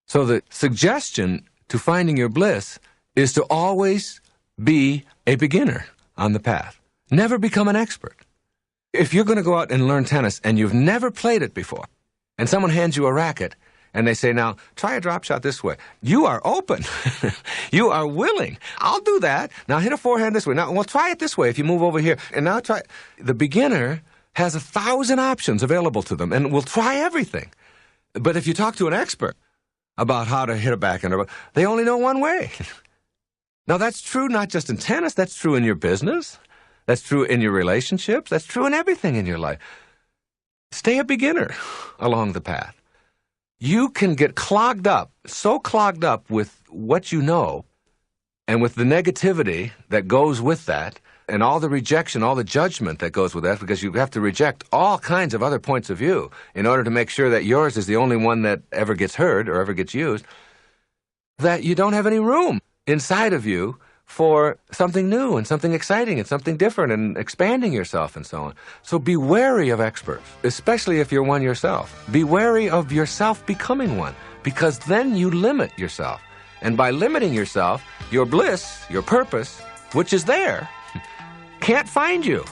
So the suggestion to finding your bliss is to always be a beginner on the path. Never become an expert. If you're going to go out and learn tennis and you've never played it before, and someone hands you a racket, And they say, now, try a drop shot this way. You are open. You are willing. I'll do that. Now hit a forehand this way. Now, well, try it this way if you move over here. And now try. The beginner has 1,000 options available to them and will try everything. But if you talk to an expert about how to hit a backhand, they only know one way. Now, that's true not just in tennis. That's true in your business. That's true in your relationships. That's true in everything in your life. Stay a beginner along the path. You can get clogged up, so clogged up with what you know and with the negativity that goes with that and all the rejection, all the judgment that goes with that, because you have to reject all kinds of other points of view in order to make sure that yours is the only one that ever gets heard or ever gets used, that you don't have any room inside of you for something new and something exciting and something different and expanding yourself and so on. So be wary of experts, especially if you're one yourself. Be wary of yourself becoming one, because then you limit yourself. And by limiting yourself, your bliss, your purpose, which is there, can't find you.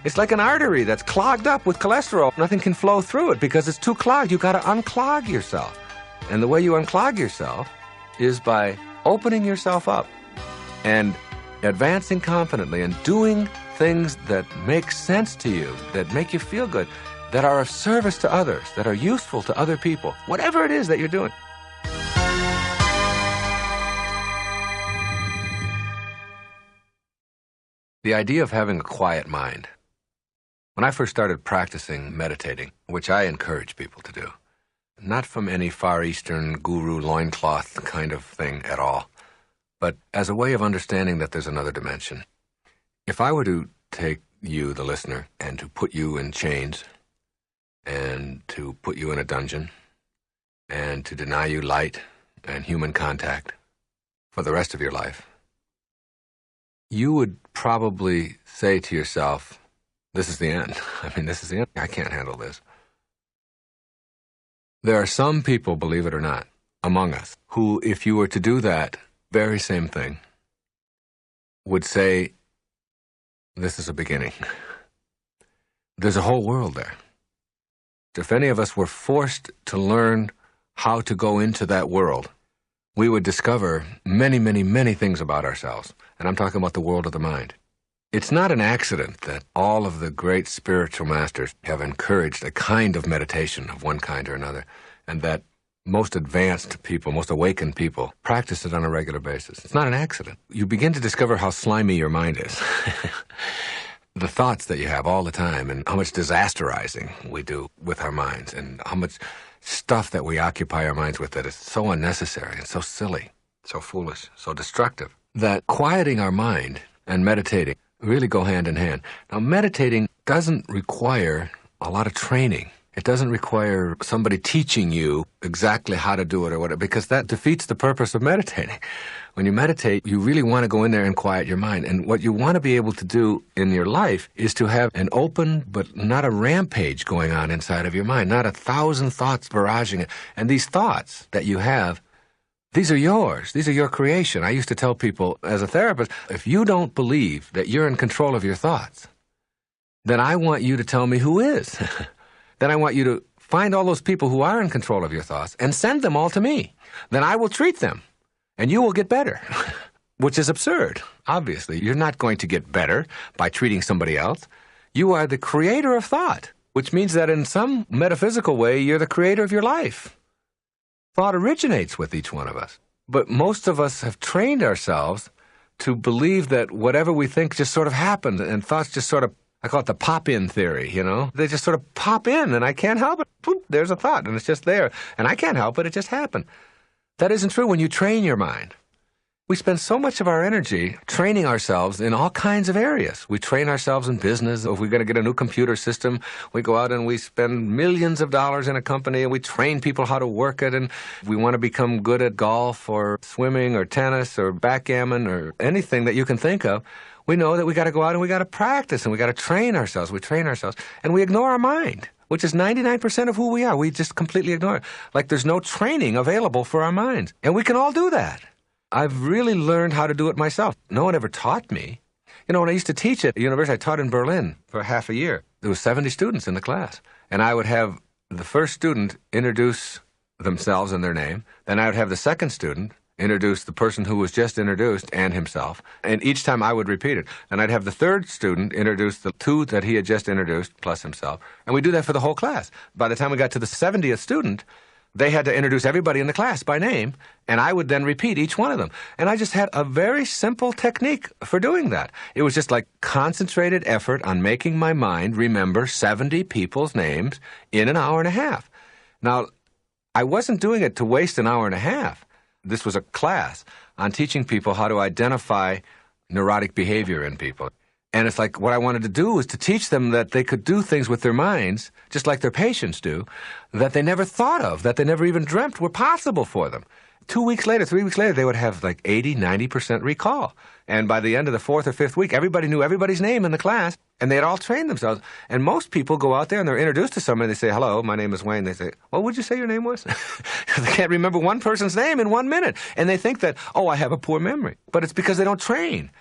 It's like an artery that's clogged up with cholesterol. Nothing can flow through it because it's too clogged. You've got to unclog yourself. And the way you unclog yourself is by opening yourself up and advancing confidently and doing things that make sense to you, that make you feel good, that are of service to others, that are useful to other people, whatever it is that you're doing. The idea of having a quiet mind. When I first started practicing meditating, which I encourage people to do, not from any Far Eastern guru loincloth kind of thing at all, but as a way of understanding that there's another dimension. If I were to take you, the listener, and to put you in chains, and to put you in a dungeon, and to deny you light and human contact for the rest of your life, you would probably say to yourself, this is the end. I mean, this is the end. I can't handle this. There are some people, believe it or not, among us, who, if you were to do that very same thing, would say, this is a beginning. There's a whole world there. If any of us were forced to learn how to go into that world, we would discover many, many, many things about ourselves. And I'm talking about the world of the mind. It's not an accident that all of the great spiritual masters have encouraged a kind of meditation of one kind or another, and that most advanced people, most awakened people, practice it on a regular basis. It's not an accident. You begin to discover how slimy your mind is. The thoughts that you have all the time, and how much disasterizing we do with our minds, and how much stuff that we occupy our minds with that is so unnecessary and so silly, so foolish, so destructive, that quieting our mind and meditating really go hand in hand. Now, meditating doesn't require a lot of training. It doesn't require somebody teaching you exactly how to do it or whatever, because that defeats the purpose of meditating. When you meditate, you really want to go in there and quiet your mind. And what you want to be able to do in your life is to have an open, but not a rampage going on inside of your mind, not 1,000 thoughts barraging it. And these thoughts that you have, these are yours. These are your creation. I used to tell people as a therapist, if you don't believe that you're in control of your thoughts, then I want you to tell me who is. Then I want you to find all those people who are in control of your thoughts and send them all to me. Then I will treat them, and you will get better, which is absurd. Obviously, you're not going to get better by treating somebody else. You are the creator of thought, which means that in some metaphysical way, you're the creator of your life. Thought originates with each one of us. But most of us have trained ourselves to believe that whatever we think just sort of happens, and thoughts just sort of, I call it the pop-in theory, you know? They just sort of pop in, and I can't help it. Boop, there's a thought, and it's just there. And I can't help it, it just happened. That isn't true when you train your mind. We spend so much of our energy training ourselves in all kinds of areas. We train ourselves in business. If we're going to get a new computer system, we go out and we spend millions of dollars in a company, and we train people how to work it. And if we want to become good at golf or swimming or tennis or backgammon or anything that you can think of, we know that we got to go out and we got to practice and we got to train ourselves. We train ourselves, and we ignore our mind, which is 99% of who we are. We just completely ignore it. Like there's no training available for our minds. And we can all do that. I've really learned how to do it myself. No one ever taught me. You know, when I used to teach at the university, I taught in Berlin for half a year. There was 70 students in the class. And I would have the first student introduce themselves and their name. Then I would have the second student introduce the person who was just introduced and himself. And each time I would repeat it. And I'd have the third student introduce the two that he had just introduced plus himself. And we do that for the whole class. By the time we got to the 70th student, they had to introduce everybody in the class by name, and I would then repeat each one of them. And I just had a very simple technique for doing that. It was just like concentrated effort on making my mind remember 70 people's names in an hour and a half. Now, I wasn't doing it to waste an hour and a half. This was a class on teaching people how to identify neurotic behavior in people. And it's like what I wanted to do was to teach them that they could do things with their minds, just like their patients do, that they never thought of, that they never even dreamt were possible for them. 2 weeks later, 3 weeks later, they would have like 80, 90% recall. And by the end of the 4th or 5th week, everybody knew everybody's name in the class, and they had all trained themselves. And most people go out there and they're introduced to somebody, they say, hello, my name is Wayne. They say, what would you say your name was? They can't remember one person's name in 1 minute. And they think that, oh, I have a poor memory. But it's because they don't train.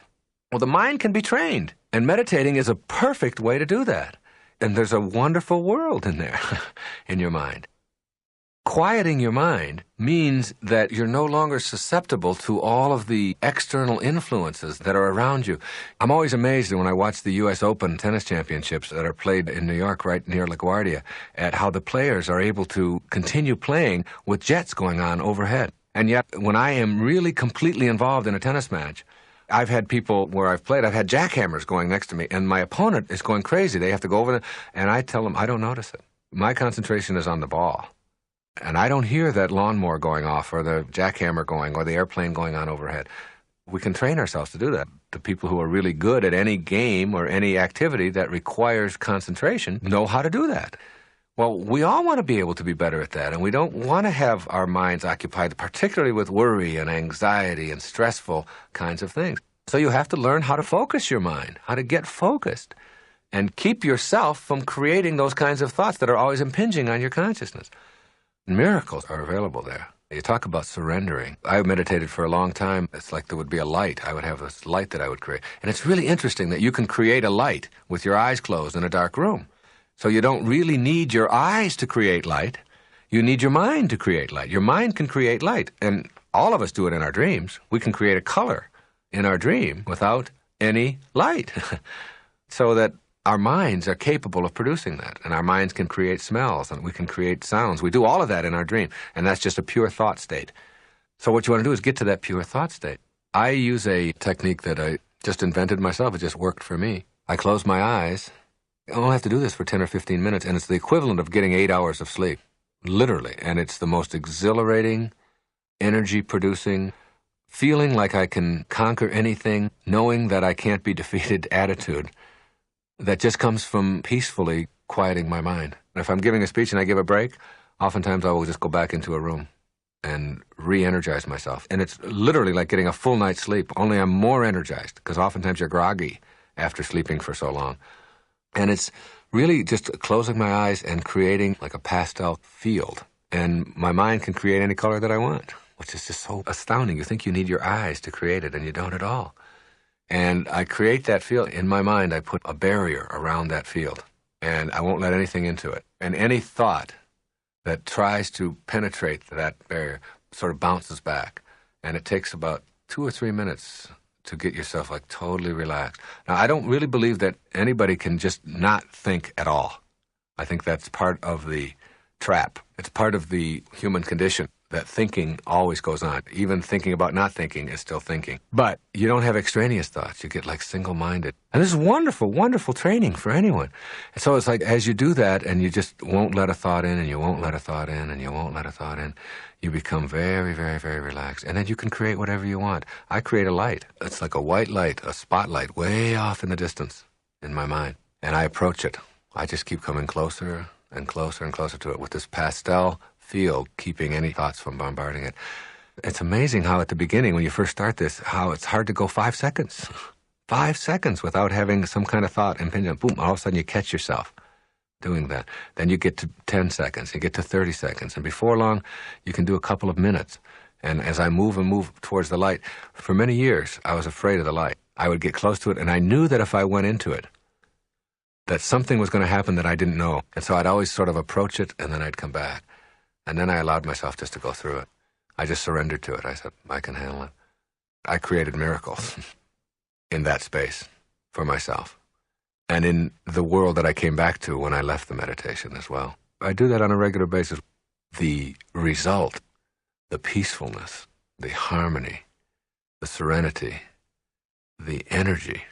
Well, the mind can be trained, and meditating is a perfect way to do that. And there's a wonderful world in there, in your mind. Quieting your mind means that you're no longer susceptible to all of the external influences that are around you. I'm always amazed when I watch the U.S. Open tennis championships that are played in New York, right near LaGuardia, at how the players are able to continue playing with jets going on overhead. And yet, when I am really completely involved in a tennis match, I've had people where I've played, I've had jackhammers going next to me, and my opponent is going crazy. They have to go over there, and I tell them, I don't notice it. My concentration is on the ball. And I don't hear that lawnmower going off or the jackhammer going or the airplane going on overhead. We can train ourselves to do that. The people who are really good at any game or any activity that requires concentration know how to do that. Well, we all want to be able to be better at that, and we don't want to have our minds occupied, particularly with worry and anxiety and stressful kinds of things. So you have to learn how to focus your mind, how to get focused, and keep yourself from creating those kinds of thoughts that are always impinging on your consciousness. Miracles are available there. You talk about surrendering. I meditated for a long time. It's like there would be a light. I would have this light that I would create. And it's really interesting that you can create a light with your eyes closed in a dark room. So you don't really need your eyes to create light. You need your mind to create light. Your mind can create light. And all of us do it in our dreams. We can create a color in our dream without any light. So that our minds are capable of producing that, and our minds can create smells, and we can create sounds. We do all of that in our dream, and that's just a pure thought state. So what you want to do is get to that pure thought state. I use a technique that I just invented myself. It just worked for me. I close my eyes. I only have to do this for 10 or 15 minutes, and it's the equivalent of getting 8 hours of sleep, literally. And it's the most exhilarating, energy-producing, feeling like I can conquer anything, knowing that I can't be defeated attitude that just comes from peacefully quieting my mind. And if I'm giving a speech and I give a break, oftentimes I will just go back into a room and re-energize myself. And it's literally like getting a full night's sleep, only I'm more energized, because oftentimes you're groggy after sleeping for so long. And it's really just closing my eyes and creating like a pastel field. And my mind can create any color that I want, which is just so astounding. You think you need your eyes to create it, and you don't at all. And I create that field. In my mind, I put a barrier around that field, and I won't let anything into it. And any thought that tries to penetrate that barrier sort of bounces back. And it takes about 2 or 3 minutes to get yourself like totally relaxed. Now, I don't really believe that anybody can just not think at all. I think that's part of the trap. It's part of the human condition, that thinking always goes on. Even thinking about not thinking is still thinking. But you don't have extraneous thoughts. You get like single-minded. And this is wonderful, wonderful training for anyone. And so it's like as you do that and you just won't let a thought in and you won't let a thought in and you won't let a thought in, you become very, very, very relaxed. And then you can create whatever you want. I create a light. It's like a white light, a spotlight way off in the distance in my mind. And I approach it. I just keep coming closer and closer and closer to it with this pastel field, keeping any thoughts from bombarding it. It's amazing how at the beginning, when you first start this, how it's hard to go 5 seconds. 5 seconds without having some kind of thought impinging. Boom, all of a sudden you catch yourself doing that. Then you get to 10 seconds, you get to 30 seconds, and before long, you can do a couple of minutes. And as I move and move towards the light, for many years, I was afraid of the light. I would get close to it, and I knew that if I went into it, that something was going to happen that I didn't know. And so I'd always sort of approach it, and then I'd come back. And then I allowed myself just to go through it. I just surrendered to it. I said, I can handle it. I created miracles in that space for myself. And in the world that I came back to when I left the meditation as well. I do that on a regular basis. The result, the peacefulness, the harmony, the serenity, the energy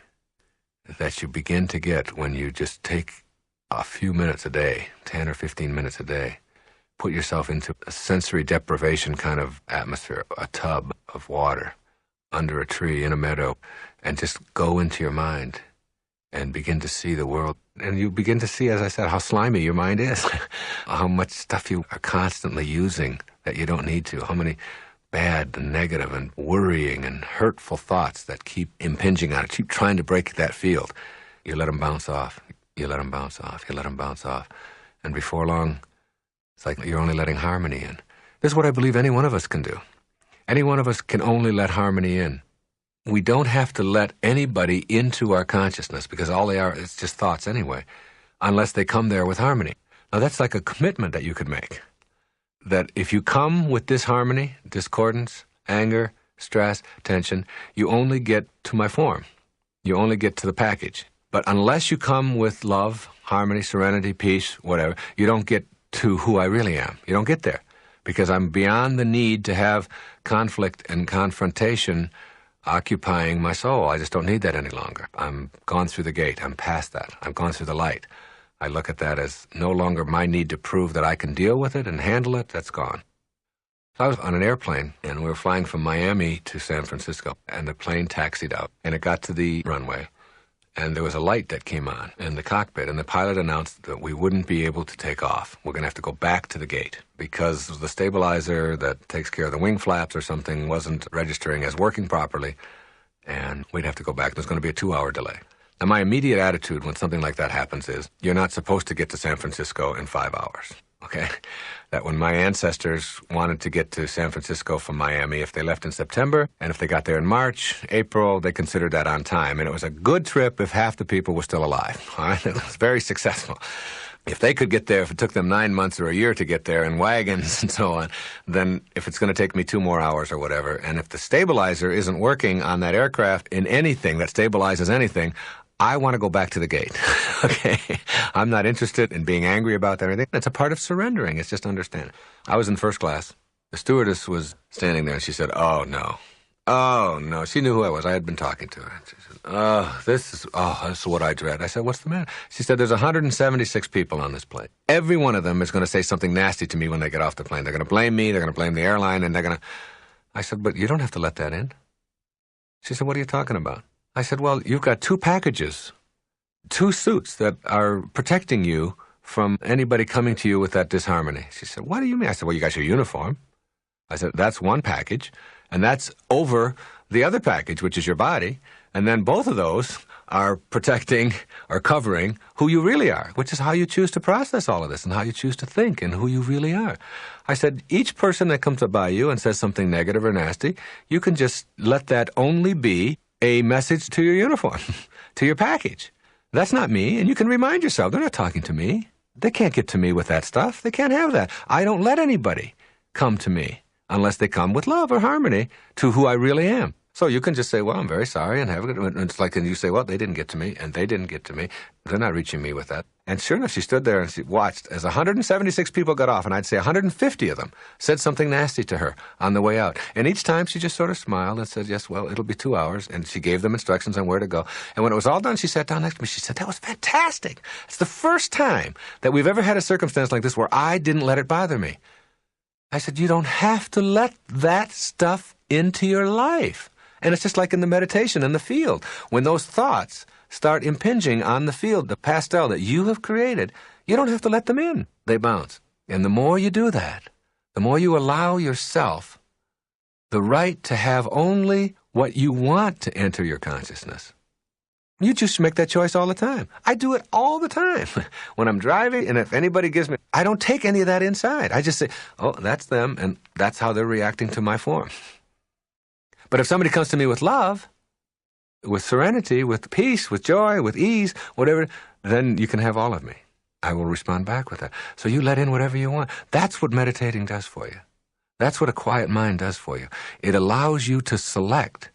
that you begin to get when you just take a few minutes a day, 10 or 15 minutes a day, put yourself into a sensory deprivation kind of atmosphere, a tub of water, under a tree, in a meadow, and just go into your mind and begin to see the world. And you begin to see, as I said, how slimy your mind is, how much stuff you are constantly using that you don't need to, how many bad and negative and worrying and hurtful thoughts that keep impinging on it, keep trying to break that field. You let them bounce off, you let them bounce off, you let them bounce off. And before long, it's like you're only letting harmony in. This is what I believe any one of us can do. Any one of us can only let harmony in. We don't have to let anybody into our consciousness, because all they are is just thoughts anyway, unless they come there with harmony. Now that's like a commitment that you could make. That if you come with disharmony, discordance, anger, stress, tension, you only get to my form. You only get to the package. But unless you come with love, harmony, serenity, peace, whatever, you don't get to who I really am. You don't get there. Because I'm beyond the need to have conflict and confrontation occupying my soul. I just don't need that any longer. I'm gone through the gate. I'm past that. I've gone through the light. I look at that as no longer my need to prove that I can deal with it and handle it. That's gone. So I was on an airplane, and we were flying from Miami to San Francisco, and the plane taxied out, and it got to the runway, and there was a light that came on in the cockpit, and the pilot announced that we wouldn't be able to take off. We're going to have to go back to the gate because the stabilizer that takes care of the wing flaps or something wasn't registering as working properly, and we'd have to go back. There's going to be a 2-hour delay. Now, my immediate attitude when something like that happens is, you're not supposed to get to San Francisco in 5 hours, okay? That when my ancestors wanted to get to San Francisco from Miami, if they left in September, and if they got there in March, April, they considered that on time. And it was a good trip if half the people were still alive, all right? It was very successful. If they could get there, if it took them 9 months or a year to get there in wagons and so on, then if it's going to take me 2 more hours or whatever, and if the stabilizer isn't working on that aircraft in anything that stabilizes anything, I want to go back to the gate, okay? I'm not interested in being angry about that or anything. It's a part of surrendering. It's just understanding. I was in first class. The stewardess was standing there, and she said, oh, no. Oh, no. She knew who I was. I had been talking to her. She said, this is what I dread. I said, what's the matter? She said, there's 176 people on this plane. Every one of them is going to say something nasty to me when they get off the plane. They're going to blame me. They're going to blame the airline, and they're going to... I said, but you don't have to let that in. She said, what are you talking about? I said, well, you've got 2 packages, 2 suits that are protecting you from anybody coming to you with that disharmony. She said, what do you mean? I said, well, you got your uniform. I said, that's one package, and that's over the other package, which is your body, and then both of those are protecting or covering who you really are, which is how you choose to process all of this and how you choose to think and who you really are. I said, each person that comes up by you and says something negative or nasty, you can just let that only be a message to your uniform, to your package. That's not me, and you can remind yourself, they're not talking to me. They can't get to me with that stuff. They can't have that. I don't let anybody come to me unless they come with love or harmony to who I really am. So you can just say, well, I'm very sorry, and have a good... And it's like, and you say, well, they didn't get to me, and they didn't get to me. They're not reaching me with that. And sure enough, she stood there and she watched as 176 people got off, and I'd say 150 of them said something nasty to her on the way out. And each time she just sort of smiled and said, yes, well, it'll be 2 hours. And she gave them instructions on where to go. And when it was all done, she sat down next to me. She said, that was fantastic. It's the first time that we've ever had a circumstance like this where I didn't let it bother me. I said, you don't have to let that stuff into your life. And it's just like in the meditation in the field. When those thoughts start impinging on the field, the pastel that you have created, you don't have to let them in. They bounce. And the more you do that, the more you allow yourself the right to have only what you want to enter your consciousness. You just make that choice all the time. I do it all the time. When I'm driving, and if anybody gives me... I don't take any of that inside. I just say, oh, that's them, and that's how they're reacting to my form. But if somebody comes to me with love, with serenity, with peace, with joy, with ease, whatever, then you can have all of me. I will respond back with that. So you let in whatever you want. That's what meditating does for you. That's what a quiet mind does for you. It allows you to select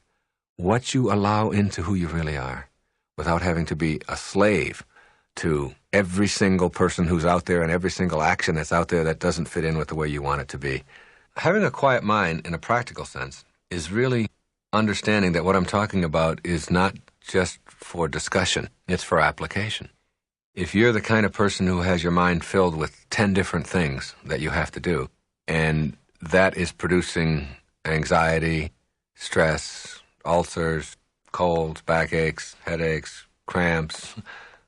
what you allow into who you really are without having to be a slave to every single person who's out there and every single action that's out there that doesn't fit in with the way you want it to be. Having a quiet mind in a practical sense is really understanding that what I'm talking about is not just for discussion, it's for application. If you're the kind of person who has your mind filled with 10 different things that you have to do, and that is producing anxiety, stress, ulcers, colds, backaches, headaches, cramps,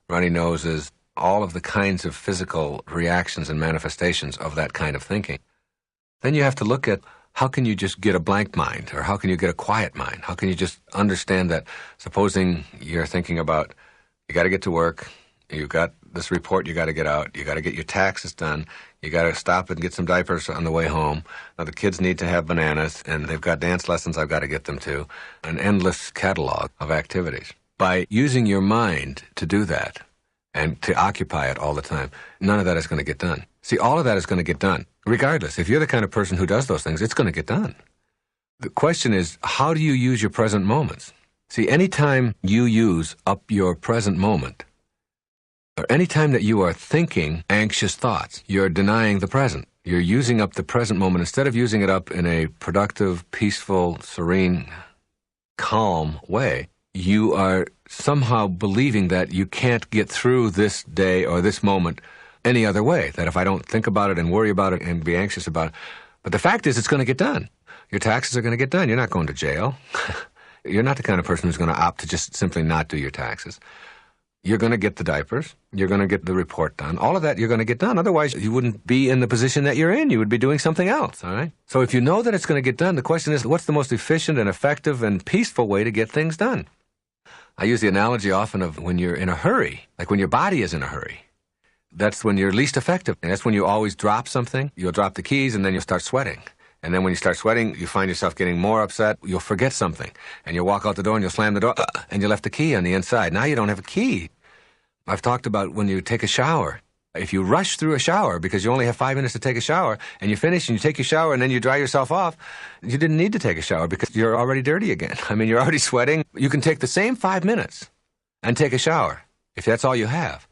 runny noses, all of the kinds of physical reactions and manifestations of that kind of thinking, then you have to look at how can you just get a blank mind, or how can you get a quiet mind? How can you just understand that, supposing you're thinking about, you got to get to work, you've got this report you got to get out, you got to get your taxes done, you got to stop and get some diapers on the way home. Now the kids need to have bananas, and they've got dance lessons I've got to get them to. An endless catalog of activities. By using your mind to do that, and to occupy it all the time, none of that is going to get done. See, all of that is going to get done. Regardless, if you're the kind of person who does those things, it's going to get done. The question is, how do you use your present moments? See, anytime you use up your present moment, or any time that you are thinking anxious thoughts, you're denying the present. You're using up the present moment. Instead of using it up in a productive, peaceful, serene, calm way, you are somehow believing that you can't get through this day or this moment any other way, that if I don't think about it and worry about it and be anxious about it. But the fact is, it's going to get done. Your taxes are going to get done. You're not going to jail. You're not the kind of person who's going to opt to just simply not do your taxes. You're going to get the diapers. You're going to get the report done. All of that you're going to get done. Otherwise, you wouldn't be in the position that you're in. You would be doing something else, all right? So if you know that it's going to get done, the question is, what's the most efficient and effective and peaceful way to get things done? I use the analogy often of when you're in a hurry, like when your body is in a hurry. That's when you're least effective. And that's when you always drop something. You'll drop the keys, and then you'll start sweating. And then when you start sweating, you find yourself getting more upset. You'll forget something. And you'll walk out the door, and you'll slam the door, and you left the key on the inside. Now you don't have a key. I've talked about when you take a shower. If you rush through a shower because you only have 5 minutes to take a shower, and you finish and you take your shower and then you dry yourself off, you didn't need to take a shower because you're already dirty again. I mean, you're already sweating. You can take the same 5 minutes and take a shower, if that's all you have,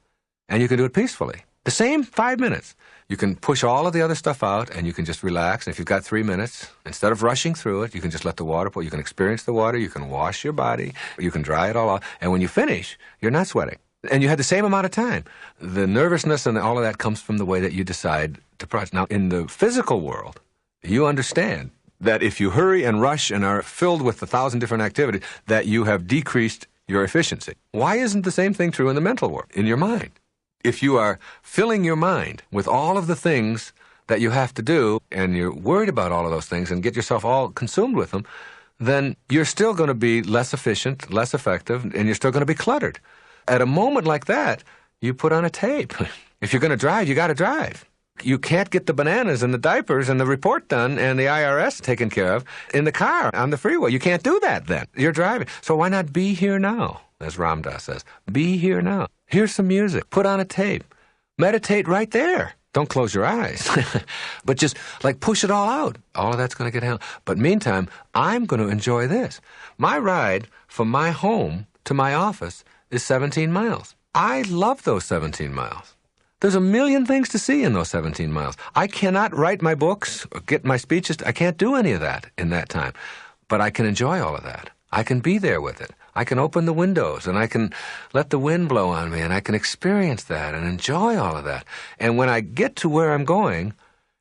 and you can do it peacefully. The same 5 minutes. You can push all of the other stuff out, and you can just relax. And if you've got 3 minutes, instead of rushing through it, you can just let the water pour. You can experience the water. You can wash your body. You can dry it all off. And when you finish, you're not sweating. And you had the same amount of time. The nervousness and all of that comes from the way that you decide to process. Now, in the physical world, you understand that if you hurry and rush and are filled with 1,000 different activities, that you have decreased your efficiency. Why isn't the same thing true in the mental world, in your mind? If you are filling your mind with all of the things that you have to do, and you're worried about all of those things and get yourself all consumed with them, then you're still going to be less efficient, less effective, and you're still going to be cluttered. At a moment like that, you put on a tape. If you're going to drive, you got to drive. You can't get the bananas and the diapers and the report done and the IRS taken care of in the car on the freeway. You can't do that then. You're driving. So why not be here now, as Ram Dass says. Be here now. Here's some music. Put on a tape. Meditate right there. Don't close your eyes. But just, like, push it all out. All of that's going to get handled. But meantime, I'm going to enjoy this. My ride from my home to my office is 17 miles. I love those 17 miles. There's a million things to see in those 17 miles. I cannot write my books or get my speeches. I can't do any of that in that time. But I can enjoy all of that. I can be there with it. I can open the windows, and I can let the wind blow on me, and I can experience that and enjoy all of that. And when I get to where I'm going,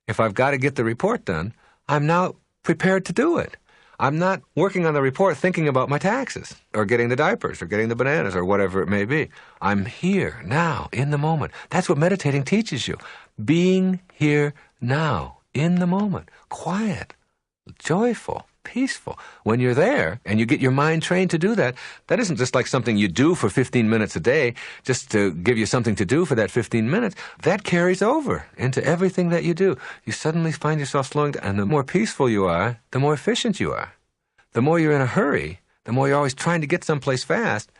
if I've got to get the report done, I'm now prepared to do it. I'm not working on the report thinking about my taxes or getting the diapers or getting the bananas or whatever it may be. I'm here now, in the moment. That's what meditating teaches you. Being here now, in the moment, quiet, joyful, peaceful. When you're there and you get your mind trained to do that, that isn't just like something you do for 15 minutes a day just to give you something to do for that 15 minutes. That carries over into everything that you do. You suddenly find yourself slowing down, and the more peaceful you are, the more efficient you are. The more you're in a hurry, the more you're always trying to get someplace fast,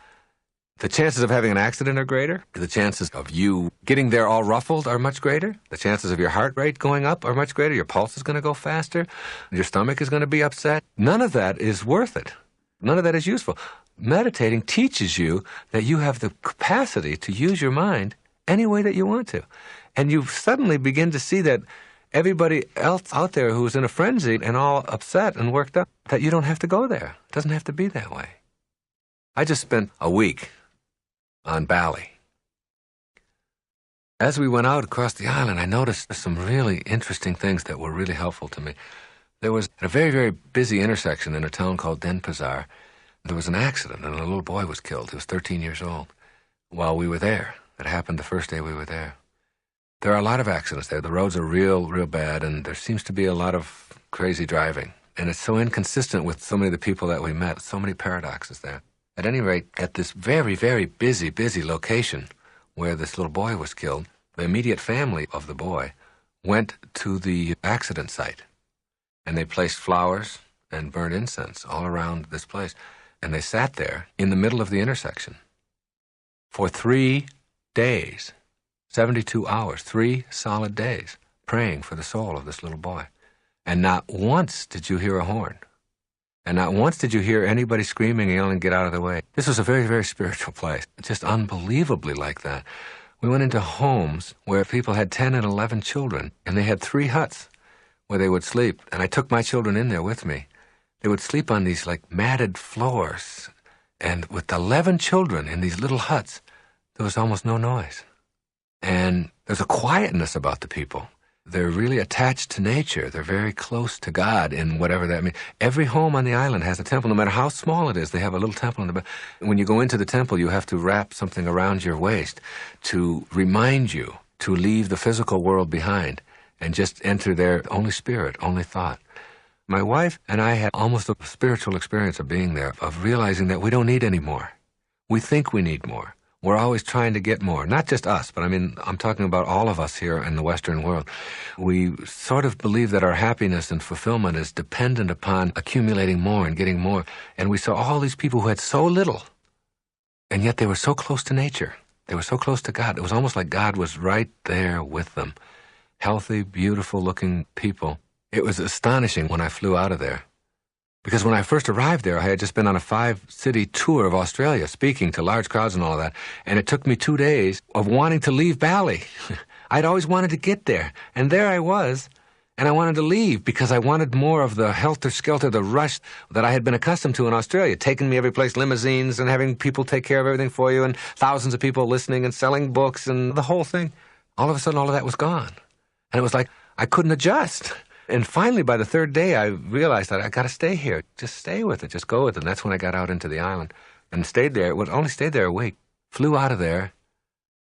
The chances of having an accident are greater. The chances of you getting there all ruffled are much greater. The chances of your heart rate going up are much greater. Your pulse is going to go faster. Your stomach is going to be upset. None of that is worth it. None of that is useful. Meditating teaches you that you have the capacity to use your mind any way that you want to. And you suddenly begin to see that everybody else out there who's in a frenzy and all upset and worked up, that you don't have to go there. It doesn't have to be that way. I just spent a week on Bali. As we went out across the island, I noticed some really interesting things that were really helpful to me. There was a very, very busy intersection in a town called Denpasar. There was an accident, and a little boy was killed. He was 13 years old while we were there. It happened the first day we were there. There are a lot of accidents there. The roads are real, real bad, and there seems to be a lot of crazy driving. And it's so inconsistent with so many of the people that we met, so many paradoxes there. At any rate, at this very, very busy, busy location where this little boy was killed, the immediate family of the boy went to the accident site, and they placed flowers and burned incense all around this place. And they sat there in the middle of the intersection for 3 days, 72 hours, 3 solid days, praying for the soul of this little boy. And not once did you hear a horn. And not once did you hear anybody screaming and yelling, "Get out of the way." This was a very, very spiritual place, just unbelievably like that. We went into homes where people had 10 and 11 children, and they had 3 huts where they would sleep. And I took my children in there with me. They would sleep on these like matted floors. And with 11 children in these little huts, there was almost no noise. And there's a quietness about the people. They're really attached to nature. They're very close to God in whatever that means. Every home on the island has a temple. No matter how small it is, they have a little temple in the back. When you go into the temple, you have to wrap something around your waist to remind you to leave the physical world behind and just enter there, only spirit, only thought. My wife and I had almost a spiritual experience of being there, of realizing that we don't need any more. We think we need more. We're always trying to get more. Not just us, but I'm talking about all of us here in the Western world. We sort of believe that our happiness and fulfillment is dependent upon accumulating more and getting more. And we saw all these people who had so little, and yet they were so close to nature. They were so close to God. It was almost like God was right there with them. Healthy, beautiful-looking people. It was astonishing when I flew out of there. Because when I first arrived there, I had just been on a 5-city tour of Australia, speaking to large crowds and all of that, and it took me 2 days of wanting to leave Bali. I'd always wanted to get there, and there I was, and I wanted to leave because I wanted more of the helter-skelter, the rush that I had been accustomed to in Australia, taking me every place, limousines, and having people take care of everything for you, and thousands of people listening and selling books, and the whole thing. All of a sudden, all of that was gone. And it was like I couldn't adjust. And finally, by the 3rd day, I realized that I got to stay here. Just stay with it. Just go with it. And that's when I got out into the island and stayed there. Only stayed there a week. Flew out of there,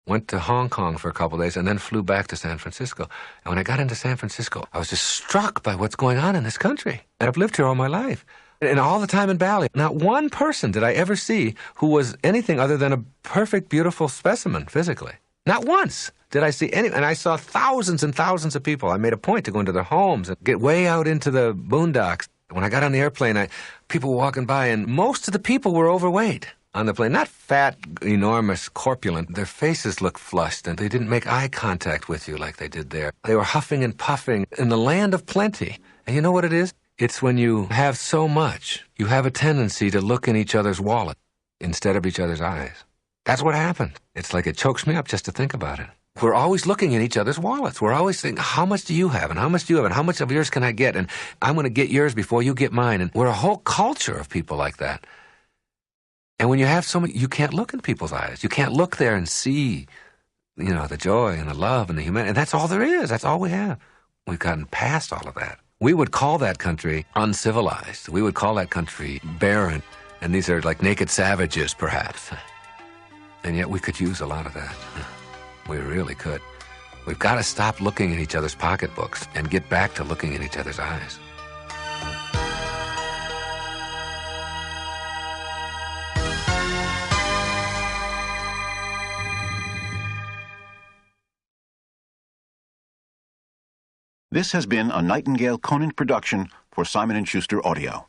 went to Hong Kong for a couple of days, and then flew back to San Francisco. And when I got into San Francisco, I was just struck by what's going on in this country. And I've lived here all my life. And all the time in Bali, not one person did I ever see who was anything other than a perfect, beautiful specimen physically. Not once did I see any, and I saw thousands and thousands of people. I made a point to go into their homes and get way out into the boondocks. When I got on the airplane, people were walking by, and most of the people were overweight on the plane. Not fat, enormous, corpulent. Their faces looked flushed, and they didn't make eye contact with you like they did there. They were huffing and puffing in the land of plenty. And you know what it is? It's when you have so much, you have a tendency to look in each other's wallet instead of each other's eyes. That's what happened. It's like it chokes me up just to think about it. We're always looking in each other's wallets. We're always thinking, how much do you have? And how much do you have? And how much of yours can I get? And I'm going to get yours before you get mine. And we're a whole culture of people like that. And when you have so many, you can't look in people's eyes. You can't look there and see, the joy and the love and the humanity. And that's all there is. That's all we have. We've gotten past all of that. We would call that country uncivilized. We would call that country barren. And these are like naked savages, perhaps. And yet we could use a lot of that. We really could. We've got to stop looking at each other's pocketbooks and get back to looking in each other's eyes. This has been a Nightingale Conant production for Simon & Schuster Audio.